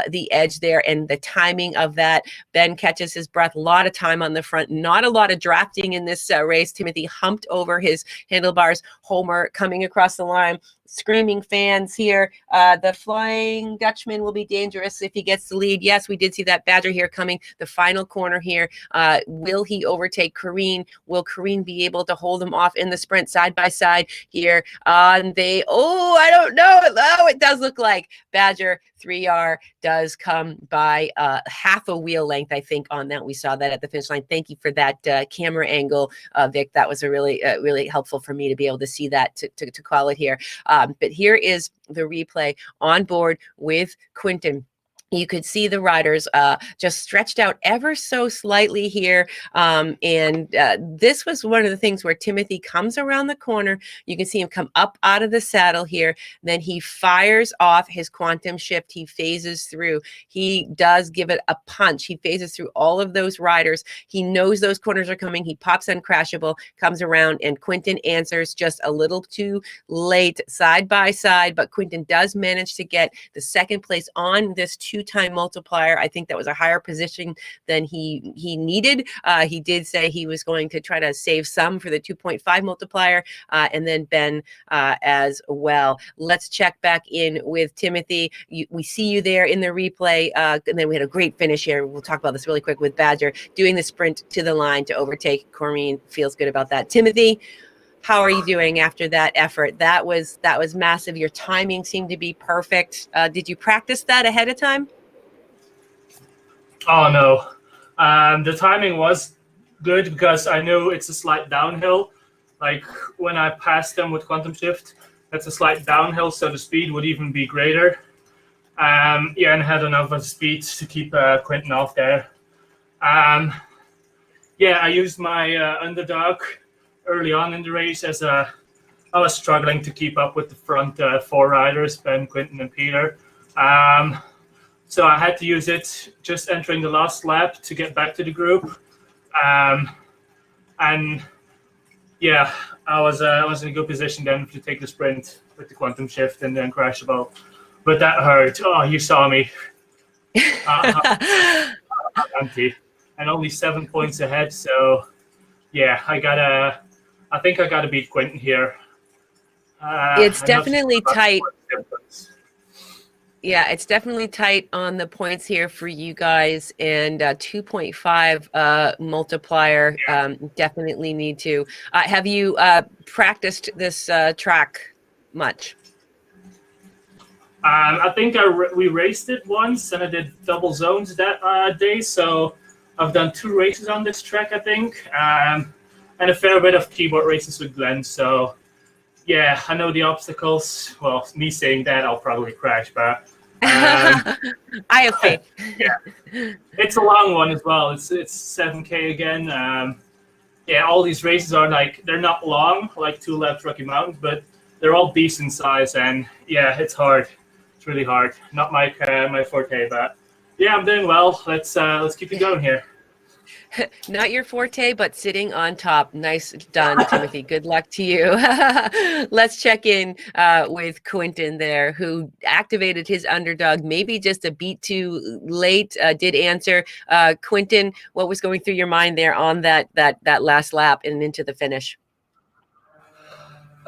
the edge there, and the timing of that. Ben catches his breath. A lot of time on the front. Not a lot of drafting in this race. Timothy humped over his handlebars. Homer coming across the line. Screaming fans here. The Flying Dutchman will be dangerous if he gets the lead. Yes, we did see that Badger here coming. The final corner here. Will he overtake Corrine? Will Corrine be able to hold him off in the sprint side by side here? I don't know. Oh, it does look like Badger 3R does come by half a wheel length, I think, on that. We saw that at the finish line. Thank you for that camera angle, Vic. That was a really helpful for me to be able to see that, to call it here. But here is the replay on board with Quentin. You could see the riders just stretched out ever so slightly here. And this was one of the things where Timothy comes around the corner. You can see him come up out of the saddle here. Then he fires off his Quantum Shift. He phases through. He does give it a punch. He phases through all of those riders. He knows those corners are coming. He pops Uncrashable, comes around, and Quentin answers just a little too late, side by side. But Quentin does manage to get the 2nd place on this 2-time multiplier. I think that was a higher position than he needed. He did say he was going to try to save some for the 2.5 multiplier, and then Ben as well. Let's check back in with Timothy. We see you there in the replay, and then we had a great finish here. We'll talk about this really quick with Badger doing the sprint to the line to overtake Corrine. Feels good about that. Timothy, how are you doing after that effort? That was massive. Your timing seemed to be perfect. Did you practice that ahead of time? Oh, no. The timing was good because I knew it's a slight downhill. Like when I passed them with Quantum Shift, that's a slight downhill, so the speed would even be greater. And had enough of speed to keep Quentin off there. I used my Underdog early on in the race as a I was struggling to keep up with the front four riders, Ben, Quinton, and Peter. So I had to use it just entering the last lap to get back to the group. And yeah, I was in a good position then to take the sprint with the quantum shift and then crashable. But that hurt. Oh, you saw me. Empty. And only 7 points ahead. So yeah, I think I gotta beat Quinton here. It's definitely tight. Yeah, it's definitely tight on the points here for you guys, and 2.5 multiplier. Definitely need to. Have you practiced this track much? I think we raced it once, and I did double zones that day. So I've done 2 races on this track, I think, and a fair bit of keyboard races with Glenn. So yeah, I know the obstacles. Well, me saying that, I'll probably crash, but I have faith. Yeah, it's a long one as well. It's 7K again. Yeah, all these races are they're not long, like 2 laps Rocky Mountains, but they're all decent size, and yeah, it's hard. It's really hard. Not my forte, but yeah, I'm doing well. Let's keep it going here. Not your forte, but sitting on top. Nice done, Timothy. Good luck to you. Let's check in with Quinton there, who activated his underdog, maybe just a beat too late, did answer. Quinton, what was going through your mind there on that last lap and into the finish?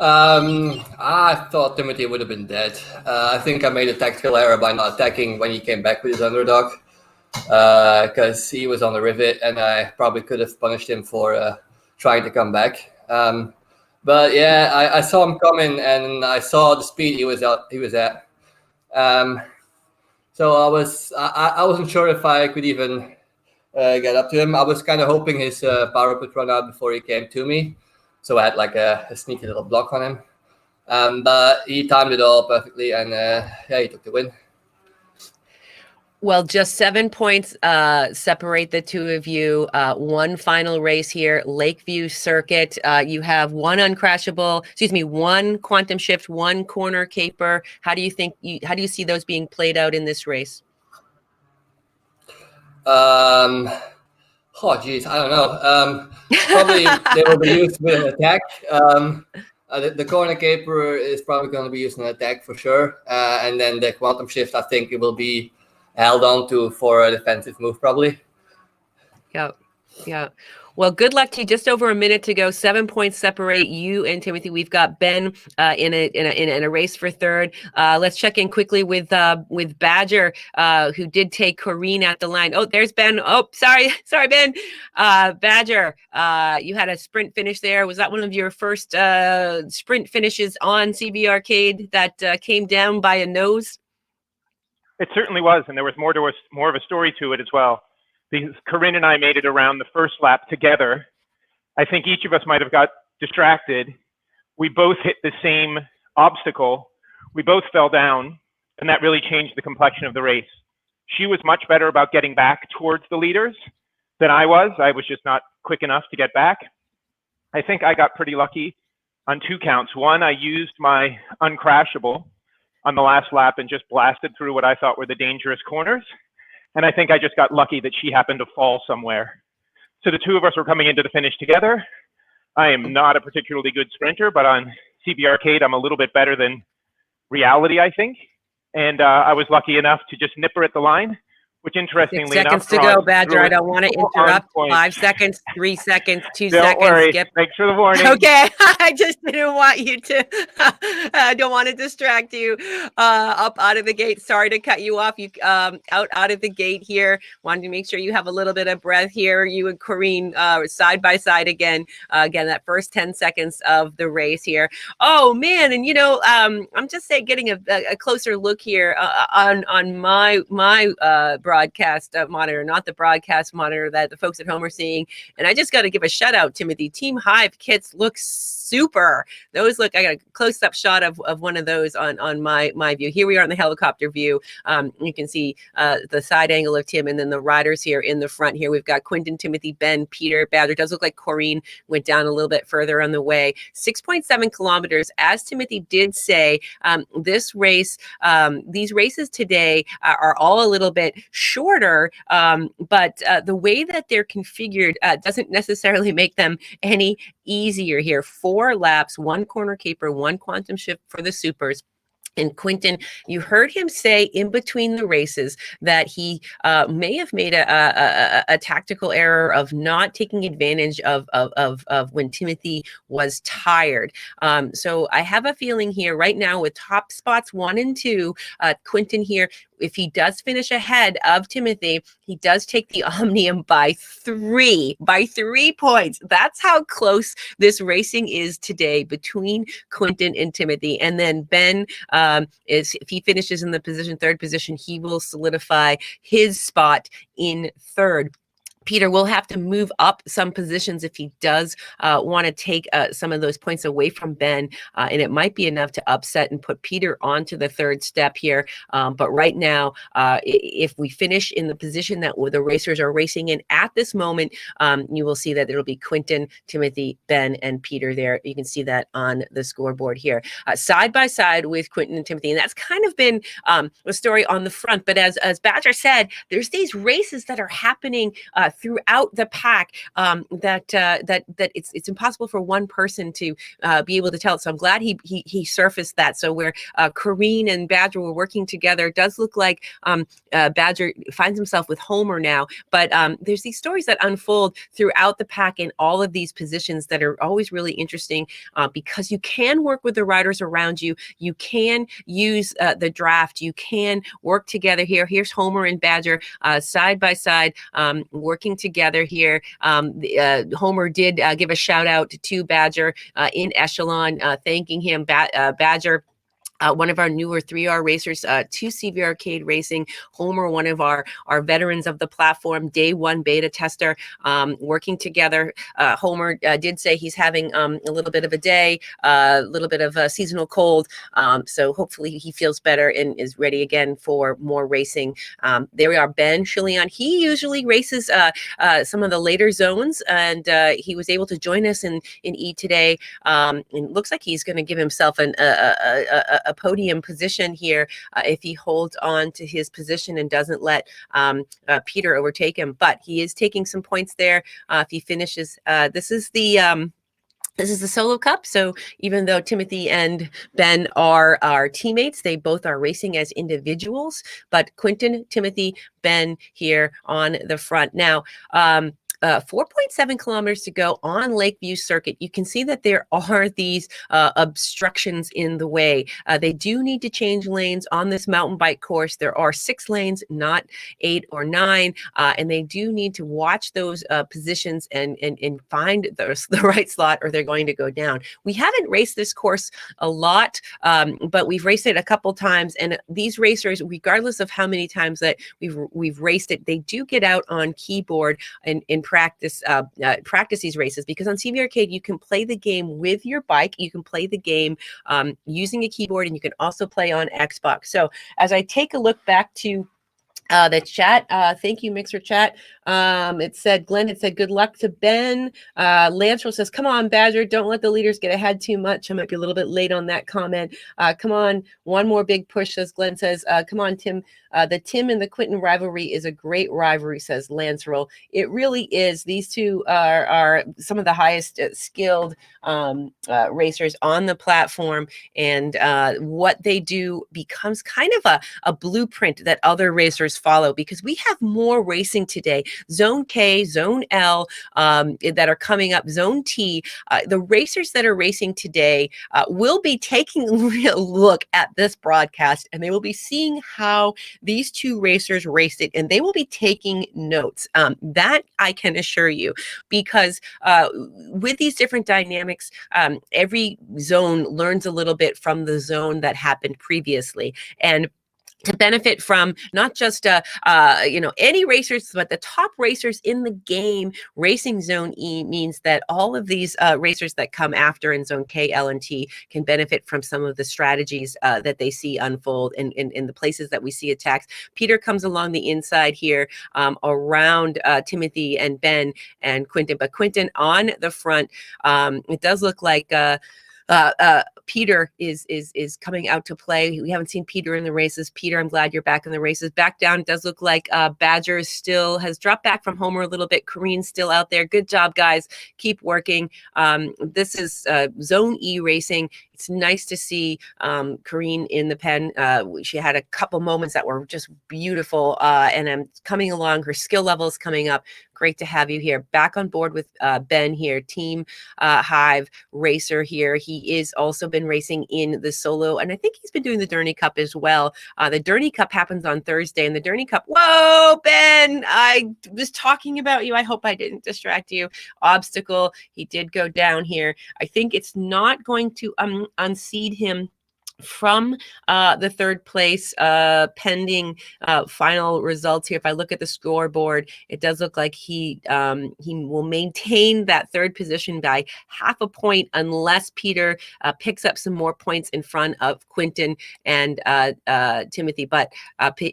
I thought Timothy would have been dead. I think I made a tactical error by not attacking when he came back with his underdog, because he was on the rivet, and I probably could have punished him for trying to come back. But yeah, I saw him coming, and I saw the speed he was at. So I wasn't sure if I could even get up to him. I was kind of hoping his power would run out before he came to me, so I had like a sneaky little block on him. But he timed it all perfectly, and yeah, he took the win. Well, just 7 points separate the two of you. One final race here, Lakeview Circuit. You have one quantum shift, one corner caper. How do you see those being played out in this race? Oh geez, I don't know. Probably they will be used with an attack. The corner caper is probably going to be used in an attack for sure. And then the quantum shift, I think it will be held on to for a defensive move, probably. Yeah. Well, good luck to you. Just over a minute to go. 7 points separate you and Timothy. We've got Ben in a race for third. Let's check in quickly with Badger, who did take Corrine at the line. Oh, there's Ben. Oh, sorry, Ben. Badger, you had a sprint finish there. Was that one of your first sprint finishes on CVRcade that came down by a nose? It certainly was, and there was more of a story to it as well. Because Corinne and I made it around the first lap together. I think each of us might have got distracted. We both hit the same obstacle. We both fell down, and that really changed the complexion of the race. She was much better about getting back towards the leaders than I was. I was just not quick enough to get back. I think I got pretty lucky on 2 counts. One, I used my uncrashable on the last lap and just blasted through what I thought were the dangerous corners. And I think I just got lucky that she happened to fall somewhere. So the two of us were coming into the finish together. I am not a particularly good sprinter, but on CVRcade, I'm a little bit better than reality, I think. And I was lucky enough to just nip her at the line, which interestingly 6 seconds enough, to go, Badger. I don't want to interrupt. 5 seconds, 3 seconds, 2 seconds. Don't worry. Thanks for the warning. Okay, I just didn't want you to. I don't want to distract you. Up out of the gate. Sorry to cut you off. You out of the gate here. Wanted to make sure you have a little bit of breath here. You and Corrine side by side again. Again, that first 10 seconds of the race here. Oh man, and I'm just getting a closer look here on my broadcast monitor, not the broadcast monitor that the folks at home are seeing. And I just got to give a shout out, Timothy. Team Hive kits look super. Those look, I got a close-up shot of one of those on my view. Here we are in the helicopter view. You can see the side angle of Tim, and then the riders here in the front here. We've got Quinton, Timothy, Ben, Peter, Badger. It does look like Corrine went down a little bit further on the way. 6.7 kilometers. As Timothy did say, this race, these races today are all a little bit shorter, but the way that they're configured doesn't necessarily make them any easier here. 4 laps, 1 corner caper, 1 quantum shift for the supers. And Quinton, you heard him say in between the races that he may have made a tactical error of not taking advantage of when Timothy was tired. So I have a feeling here right now with top spots 1 and 2, Quinton here, if he does finish ahead of Timothy, he does take the Omnium by 3 points. That's how close this racing is today between Quinton and Timothy. And then Ben, if he finishes in the 3rd position, he will solidify his spot in 3rd. Peter will have to move up some positions if he does want to take some of those points away from Ben, and it might be enough to upset and put Peter onto the 3rd step here. But right now, if we finish in the position that the racers are racing in at this moment, you will see that it'll be Quinton, Timothy, Ben, and Peter there. You can see that on the scoreboard here, side by side with Quinton and Timothy. And that's kind of been the story on the front. But as Badger said, there's these races that are happening throughout the pack that it's impossible for one person to be able to tell it. So I'm glad he surfaced that. So where Corrine and Badger were working together, it does look like Badger finds himself with Homer now. But there's these stories that unfold throughout the pack in all of these positions that are always really interesting because you can work with the riders around you. You can use the draft. You can work together here. Here's Homer and Badger side by side working together here. Homer did give a shout out to Badger in Echelon, thanking him. Badger, one of our newer 3R racers to CVRcade Racing. Homer, one of our veterans of the platform, day 1 beta tester, working together. Homer did say he's having a little bit of a day, a little bit of a seasonal cold. So hopefully he feels better and is ready again for more racing. There we are, Ben Chileon. He usually races some of the later zones, and he was able to join us in E today. And it looks like he's going to give himself a podium position here if he holds on to his position and doesn't let Peter overtake him. But he is taking some points there if he finishes. This is the Solo Cup. So even though Timothy and Ben are our teammates, they both are racing as individuals. But Quinton, Timothy, Ben here on the front. Now, 4.7 kilometers to go on Lakeview Circuit. You can see that there are these obstructions in the way. They do need to change lanes on this mountain bike course. There are 6 lanes, not 8 or 9, and they do need to watch those positions and find the right slot, or they're going to go down. We haven't raced this course a lot, but we've raced it a couple times, and these racers, regardless of how many times that we've raced it, they do get out on keyboard and practice these races, because on CVRcade you can play the game with your bike, you can play the game using a keyboard, and you can also play on Xbox. So as I take a look back to the chat, thank you, Mixer Chat. It said, Glenn, it said, good luck to Ben. Lancel says, come on, Badger, don't let the leaders get ahead too much. I might be a little bit late on that comment. Come on, one more big push, says Glenn. Says, come on, Tim. The Tim and the Quinton rivalry is a great rivalry, says Lancerel. It really is. These two are some of the highest skilled racers on the platform, and what they do becomes kind of a blueprint that other racers follow, because we have more racing today. Zone K, Zone L that are coming up, Zone T. The racers that are racing today will be taking a real look at this broadcast, and they will be seeing how these two racers raced it, and they will be taking notes. That I can assure you, because with these different dynamics, every zone learns a little bit from the zone that happened previously. And to benefit from not just any racers, but the top racers in the game. Racing Zone E means that all of these racers that come after in Zone K, L, and T can benefit from some of the strategies that they see unfold in the places that we see attacks. Peter comes along the inside here around Timothy and Ben and Quentin, but Quentin on the front. It does look like Peter is coming out to play. We haven't seen Peter in the races. Peter, I'm glad you're back in the races. Back down, it does look like Badger still has dropped back from Homer a little bit. Kareen's still out there. Good job, guys. Keep working. This is Zone E racing. It's nice to see Kareen in the pen. She had a couple moments that were just beautiful, and I'm coming along. Her skill level is coming up. Great to have you here. Back on board with Ben here, Team Hive racer here. He is also been racing in the solo, and I think he's been doing the Durney Cup as well. The Durney Cup happens on Thursday, and the Durney Cup, whoa, Ben, I was talking about you. I hope I didn't distract you. Obstacle, he did go down here. I think it's not going to unseat him from the third place pending final results here. If I look at the scoreboard, it does look like he will maintain that third position by half a point unless Peter picks up some more points in front of Quentin and Timothy. But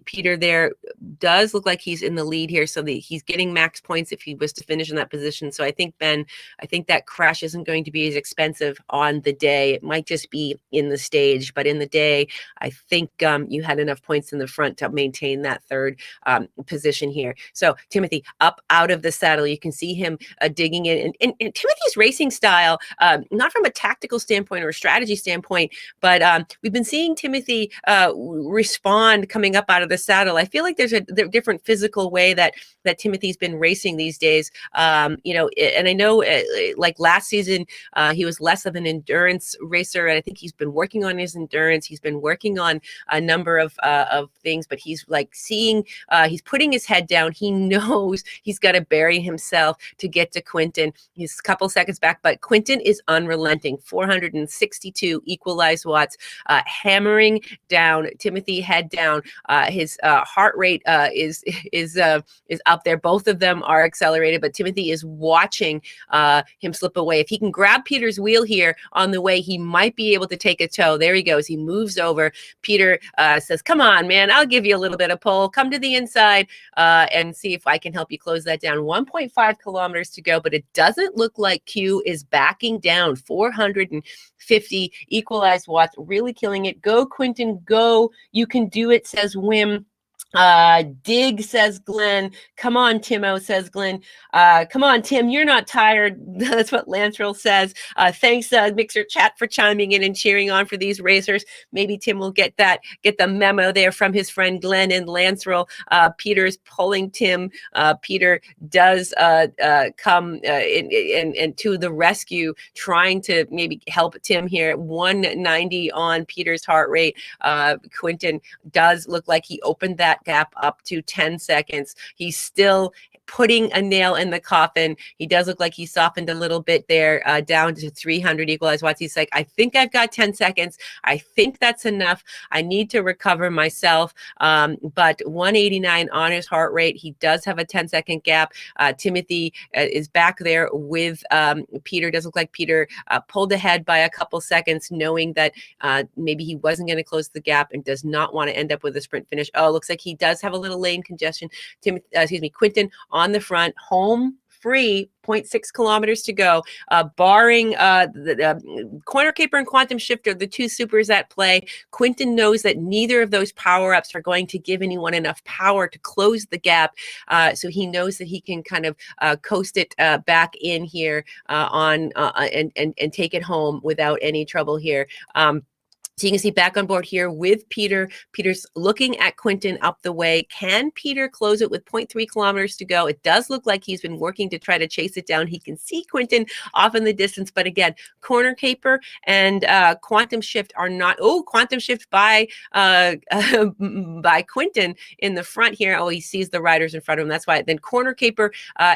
Peter there does look like he's in the lead here, so he's getting max points if he was to finish in that position. So I think, Ben, that crash isn't going to be as expensive on the day. It might just be in the stage, but in the day, I think you had enough points in the front to maintain that third position here. So Timothy up out of the saddle. You can see him digging in. And Timothy's racing style, not from a tactical standpoint or a strategy standpoint, but we've been seeing Timothy respond coming up out of the saddle. I feel like there's a different physical way that Timothy's been racing these days. And I know like last season, he was less of an endurance racer, and I think he's been working on his endurance. He's been working on a number of things, but he's like he's putting his head down. He knows he's got to bury himself to get to Quentin. He's a couple seconds back, but Quentin is unrelenting. 462 equalized watts, hammering down. Timothy head down. His heart rate is up there. Both of them are accelerated, but Timothy is watching him slip away. If he can grab Peter's wheel here on the way, he might be able to take a tow. There he goes. He moves over. Peter says, come on, man, I'll give you a little bit of pull. Come to the inside and see if I can help you close that down. 1.5 kilometers to go, but it doesn't look like Q is backing down. 450 equalized watts, really killing it. Go, Quentin, go. You can do it, says Wim. Dig, says Glenn. Come on, Timo, says Glenn. Come on, Tim, you're not tired. That's what Lantrell says. Thanks, Mixer Chat, for chiming in and cheering on for these racers. Maybe Tim will get the memo there from his friend Glenn and Lantrell. Peter's pulling Tim. Peter does come in to the rescue, trying to maybe help Tim here. 190 on Peter's heart rate. Quentin does look like he opened that gap up to 10 seconds. He's still putting a nail in the coffin. He does look like he softened a little bit there, down to 300 equalized watts. He's like, I think I've got 10 seconds. I think that's enough. I need to recover myself. But 189 on his heart rate. He does have a 10-second gap. Timothy is back there with Peter. Does look like Peter pulled ahead by a couple seconds, knowing that maybe he wasn't going to close the gap and does not want to end up with a sprint finish. Oh, looks like he does have a little lane congestion. Quentin on the front, home free, 0.6 kilometers to go, barring the Corner Caper and Quantum Shift are the two supers at play. Quentin knows that neither of those power-ups are going to give anyone enough power to close the gap, so he knows that he can kind of coast it back in here and take it home without any trouble here. So you can see back on board here with Peter. Peter's looking at Quentin up the way. Can Peter close it with 0.3 kilometers to go? It does look like he's been working to try to chase it down. He can see Quentin off in the distance, but again, Corner Caper and Quantum Shift are not. Oh, Quantum Shift by Quentin in the front here. Oh, he sees the riders in front of him. That's why. Then Corner Caper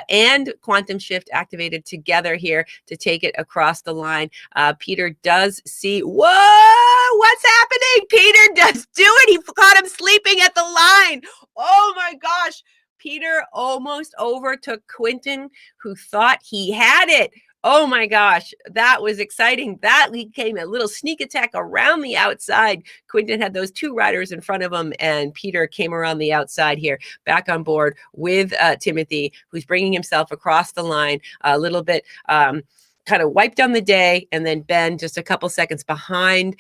and Quantum Shift activated together here to take it across the line. Peter does see. Whoa! what's happening? Peter does do it. He caught him sleeping at the line. Oh my gosh. Peter almost overtook Quentin, who thought he had it. Oh my gosh, that was exciting. That became a little sneak attack around the outside. Quentin had those two riders in front of him, and Peter came around the outside here, back on board with Timothy, who's bringing himself across the line a little bit. Kind of wiped on the day, and then Ben just a couple seconds behind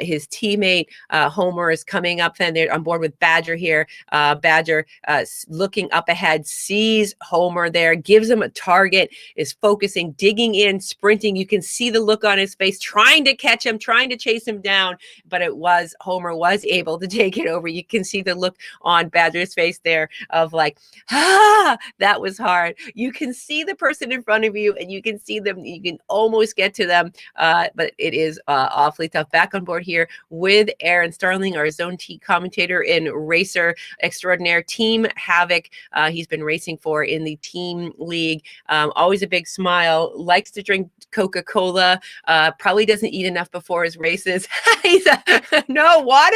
his teammate. Homer is coming up, and they're on board with Badger here. Badger looking up ahead, sees Homer there, gives him a target, is focusing, digging in, sprinting. You can see the look on his face, trying to catch him, trying to chase him down, but Homer was able to take it over. You can see the look on Badger's face there of like, that was hard. You can see the person in front of you, and you can see them. You can almost get to them, but it is awfully tough. Back on board here with Aaron Starling, our Zone T commentator and racer extraordinaire. Team Havoc, he's been racing for in the team league. Always a big smile, likes to drink Coca-Cola, probably doesn't eat enough before his races. He's no water?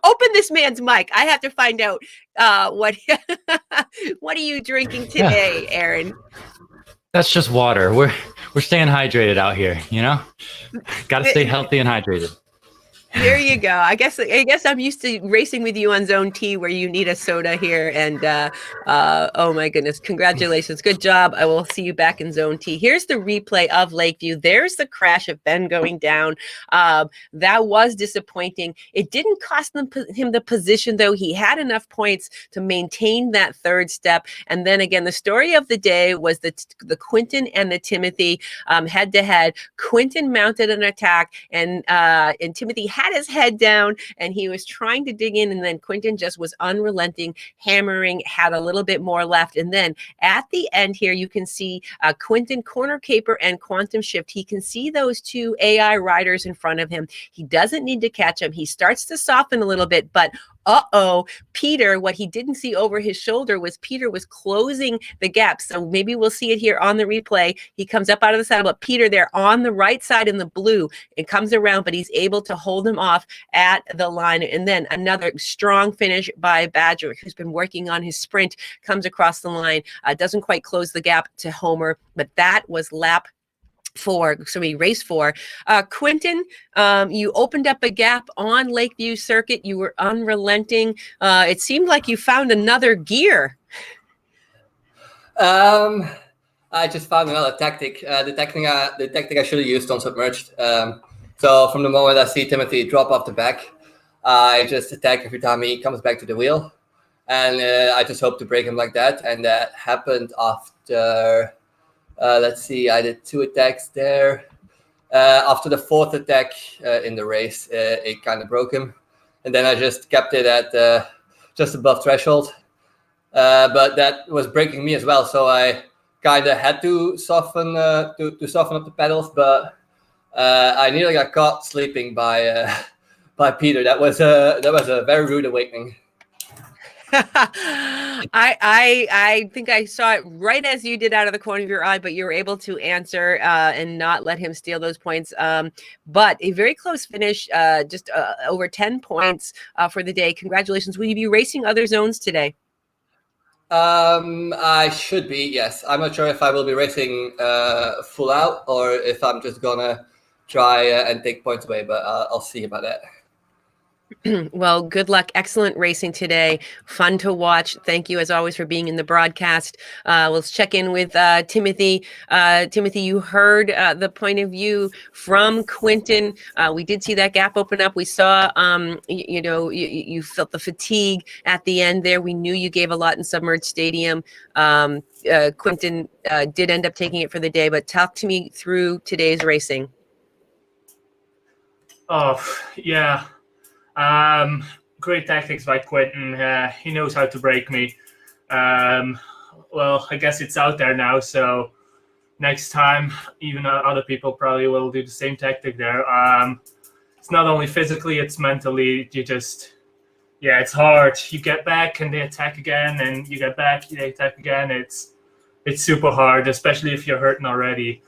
Open this man's mic. I have to find out what are you drinking today, Aaron? That's just water. We're staying hydrated out here, you know? Got to stay healthy and hydrated. There you go. I guess I'm used to racing with you on Zone T, where you need a soda here. And oh my goodness, congratulations, good job. I will see you back in Zone T. Here's the replay of Lakeview. There's the crash of Ben going down. That was disappointing. It didn't cost him the position, though. He had enough points to maintain that third step. And then again, the story of the day was the Quentin and the Timothy head to head. Quentin mounted an attack, and Timothy had his head down, and he was trying to dig in, and then Quentin just was unrelenting, hammering, had a little bit more left. And then at the end here, you can see Quentin corner caper and quantum shift. He can see those two AI riders in front of him. He doesn't need to catch them. He starts to soften a little bit, but Peter, what he didn't see over his shoulder was Peter was closing the gap. So maybe we'll see it here on the replay. He comes up out of the saddle, but Peter there on the right side in the blue, it comes around, but he's able to hold him off at the line. And then another strong finish by Badger, who's been working on his sprint, comes across the line, doesn't quite close the gap to Homer, but that was race 4. Quentin, you opened up a gap on Lakeview Circuit. You were unrelenting. It seemed like you found another gear. I just found another tactic. The tactic I should have used on Submerged. So from the moment I see Timothy drop off the back, I just attack every time he comes back to the wheel. And I just hope to break him like that. And that happened after... let's see, I did 2 attacks there. After the 4th attack in the race, it kind of broke him. And then I just kept it at just above threshold. But that was breaking me as well. So I kind of had to soften to soften up the pedals. But I nearly got caught sleeping by Peter. That was a very rude awakening. I think I saw it right as you did out of the corner of your eye, but you were able to answer and not let him steal those points. But a very close finish, just over 10 points for the day. Congratulations. Will you be racing other zones today? I should be, yes. I'm not sure if I will be racing full out or if I'm just gonna try and take points away, but I'll see about that. Well, good luck. Excellent racing today. Fun to watch. Thank you, as always, for being in the broadcast. Let's check in with Timothy. Timothy, you heard the point of view from Quentin. We did see that gap open up. We saw, you felt the fatigue at the end there. We knew you gave a lot in Submerged Stadium. Quentin did end up taking it for the day, but talk to me through today's racing. Oh, yeah. Great tactics by Quentin. He knows how to break me. Well, I guess it's out there now, so next time even other people probably will do the same tactic there. It's not only physically, it's mentally. It's hard. You get back and they attack again, and you get back, they attack again. It's super hard, especially if you're hurting already.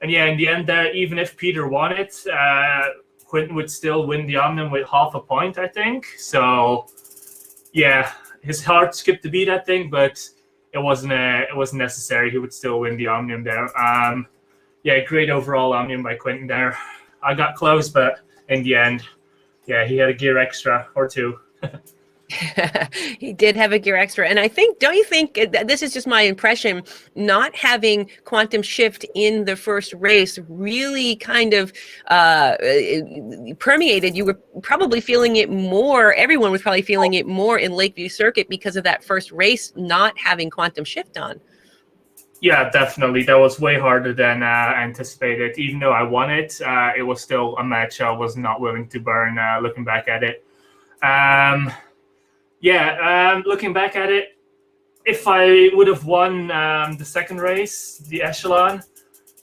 And yeah, in the end there, even if Peter won it, Quinton would still win the Omnium with half a point, I think. So yeah, his heart skipped a beat, I think, but it wasn't necessary. He would still win the Omnium there. Yeah, great overall Omnium by Quinton there. I got close, but in the end, yeah, he had a gear extra or two. He did have a gear extra. And I think, don't you think, this is just my impression, not having quantum shift in the first race really kind of permeated? You were probably feeling it more, everyone was probably feeling it more in Lakeview Circuit because of that first race not having quantum shift on. Yeah, definitely. That was way harder than anticipated. Even though I won it, it was still a match I was not willing to burn, looking back at it. Looking back at it, if I would have won the second race, the Echelon,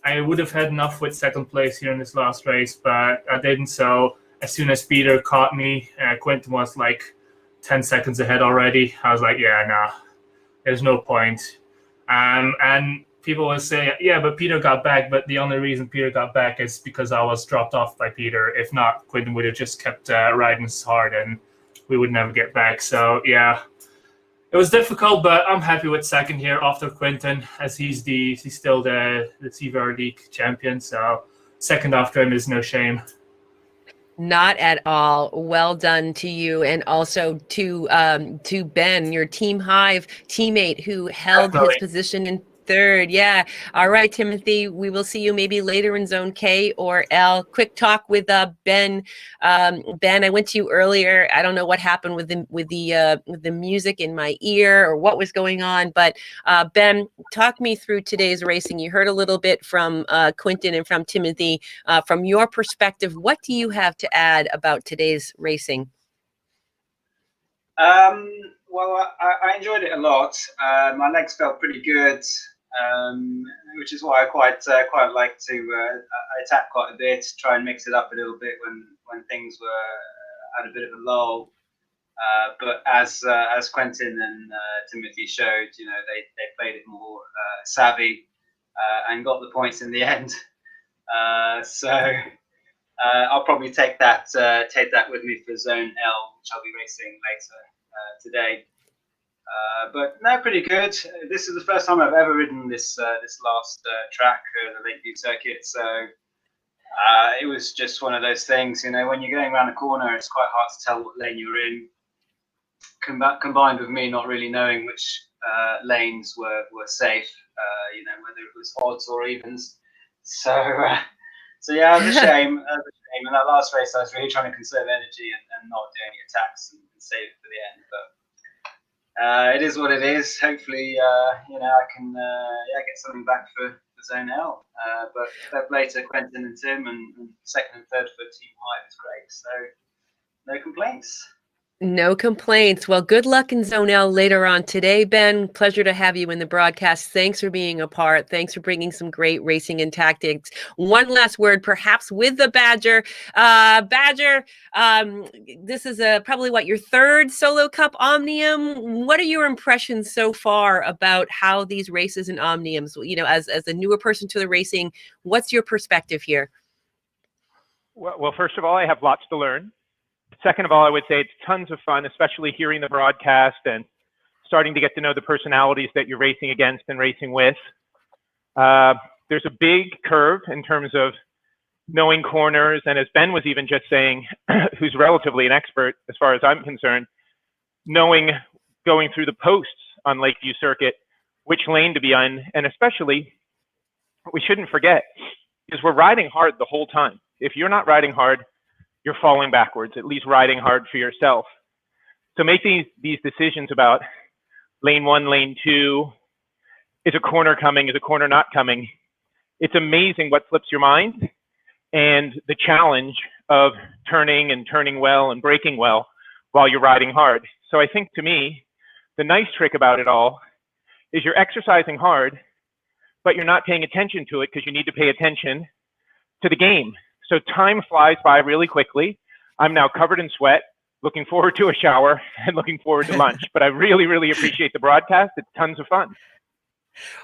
I would have had enough with second place here in this last race, but I didn't. So as soon as Peter caught me, Quinton was like 10 seconds ahead already. I was like, yeah, nah, there's no point. And people will say, yeah, but Peter got back. But the only reason Peter got back is because I was dropped off by Peter. If not, Quinton would have just kept riding hard and we would never get back. So yeah, it was difficult, but I'm happy with second here after Quinton, as he's still the CVR League champion. So second after him is no shame. Not at all. Well done to you, and also to Ben, your Team Hive teammate, who held his position in third. Yeah. All right, Timothy. We will see you maybe later in Zone K or L. Quick talk with Ben. Ben, I went to you earlier. I don't know what happened with the music in my ear or what was going on, but Ben, talk me through today's racing. You heard a little bit from Quinton and from Timothy. From your perspective, what do you have to add about today's racing? Well, I enjoyed it a lot. My legs felt pretty good, which is why I quite like to attack quite a bit, try and mix it up a little bit when things were at a bit of a lull. But as Quinton and Timothy showed, they played it more savvy and got the points in the end. So I'll probably take that with me for Zone L, which I'll be racing later today. But no, pretty good. This is the first time I've ever ridden this last track, the Lakeview Circuit. So it was just one of those things, when you're going around a corner, it's quite hard to tell what lane you're in. Combined with me not really knowing which lanes were safe, whether it was odds or evens. So yeah, it was a shame. In that last race, I was really trying to conserve energy and not do any attacks and save it for the end. But it is what it is. Hopefully, I can get something back for Zone L. But fair play to Quinton and Tim, and second and third for Team Hive is great. So no complaints. No complaints. Well, good luck in Zone L later on today, Ben. Pleasure to have you in the broadcast. Thanks for being a part. Thanks for bringing some great racing and tactics. One last word, perhaps with the Badger. Badger, this is probably your third Solo Cup Omnium. What are your impressions so far about how these races and Omniums, as a newer person to the racing, what's your perspective here? Well, first of all, I have lots to learn. Second of all, I would say it's tons of fun, especially hearing the broadcast and starting to get to know the personalities that you're racing against and racing with. There's a big curve in terms of knowing corners, and as Ben was even just saying, who's relatively an expert as far as I'm concerned, knowing going through the posts on Lakeview Circuit, which lane to be on, and especially, what we shouldn't forget is we're riding hard the whole time. If you're not riding hard, you're falling backwards, at least riding hard for yourself. So make these decisions about lane 1, lane 2, is a corner coming, is a corner not coming? It's amazing what slips your mind, and the challenge of turning and turning well and braking well while you're riding hard. So I think, to me, the nice trick about it all is you're exercising hard, but you're not paying attention to it because you need to pay attention to the game. So time flies by really quickly. I'm now covered in sweat, looking forward to a shower and looking forward to lunch. But I really, really appreciate the broadcast. It's tons of fun.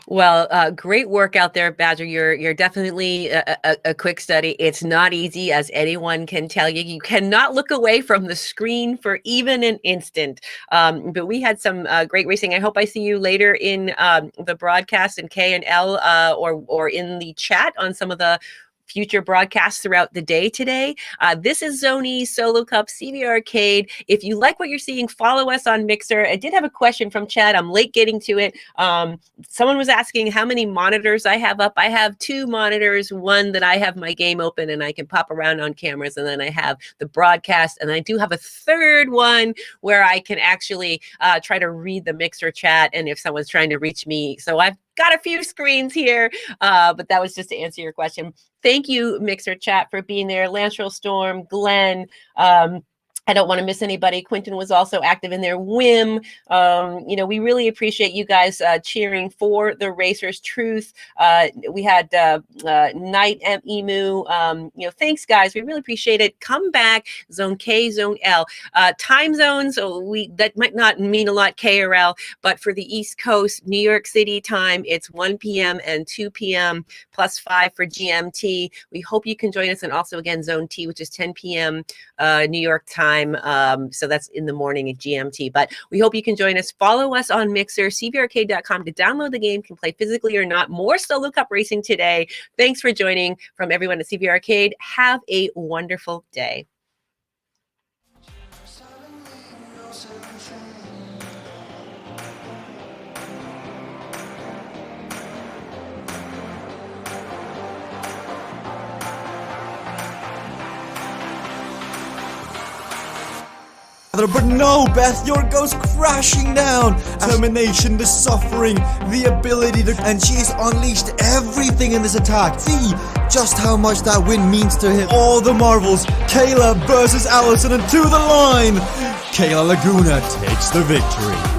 Well, great work out there, Badger. You're definitely a quick study. It's not easy, as anyone can tell you. You cannot look away from the screen for even an instant. But we had some great racing. I hope I see you later in the broadcast in K and L, or in the chat on some of the future broadcasts throughout the day today. This is Zone E Solo Cup CVRcade. If you like what you're seeing, follow us on Mixer. I did have a question from chat. I'm late getting to it. Someone was asking how many monitors I have up. I have 2 monitors, one that I have my game open and I can pop around on cameras, and then I have the broadcast, and I do have a third one where I can actually try to read the Mixer chat and if someone's trying to reach me. So I've got a few screens here, but that was just to answer your question. Thank you, Mixer chat, for being there. Lancero Storm, Glenn, I don't want to miss anybody. Quentin was also active in there. Wim, we really appreciate you guys cheering for the Racers Truth. We had Night M Emu. Thanks, guys. We really appreciate it. Come back. Zone K, Zone L. Time zones. That might not mean a lot, K or L, but for the East Coast, New York City time, it's 1 p.m. and 2 p.m. +5 for GMT. We hope you can join us, and also again Zone T, which is 10 p.m. New York time. So that's in the morning at GMT. But we hope you can join us. Follow us on Mixer, CVRcade.com to download the game. Can play physically or not. More Solo Cup racing today. Thanks for joining. From everyone at CVRcade, have a wonderful day. But no, Beth, your goes crashing down. Determination, the suffering, the ability to... And she's unleashed everything in this attack. See just how much that win means to him. All the marvels. Kayla versus Allison, and to the line. Kayla Laguna takes the victory.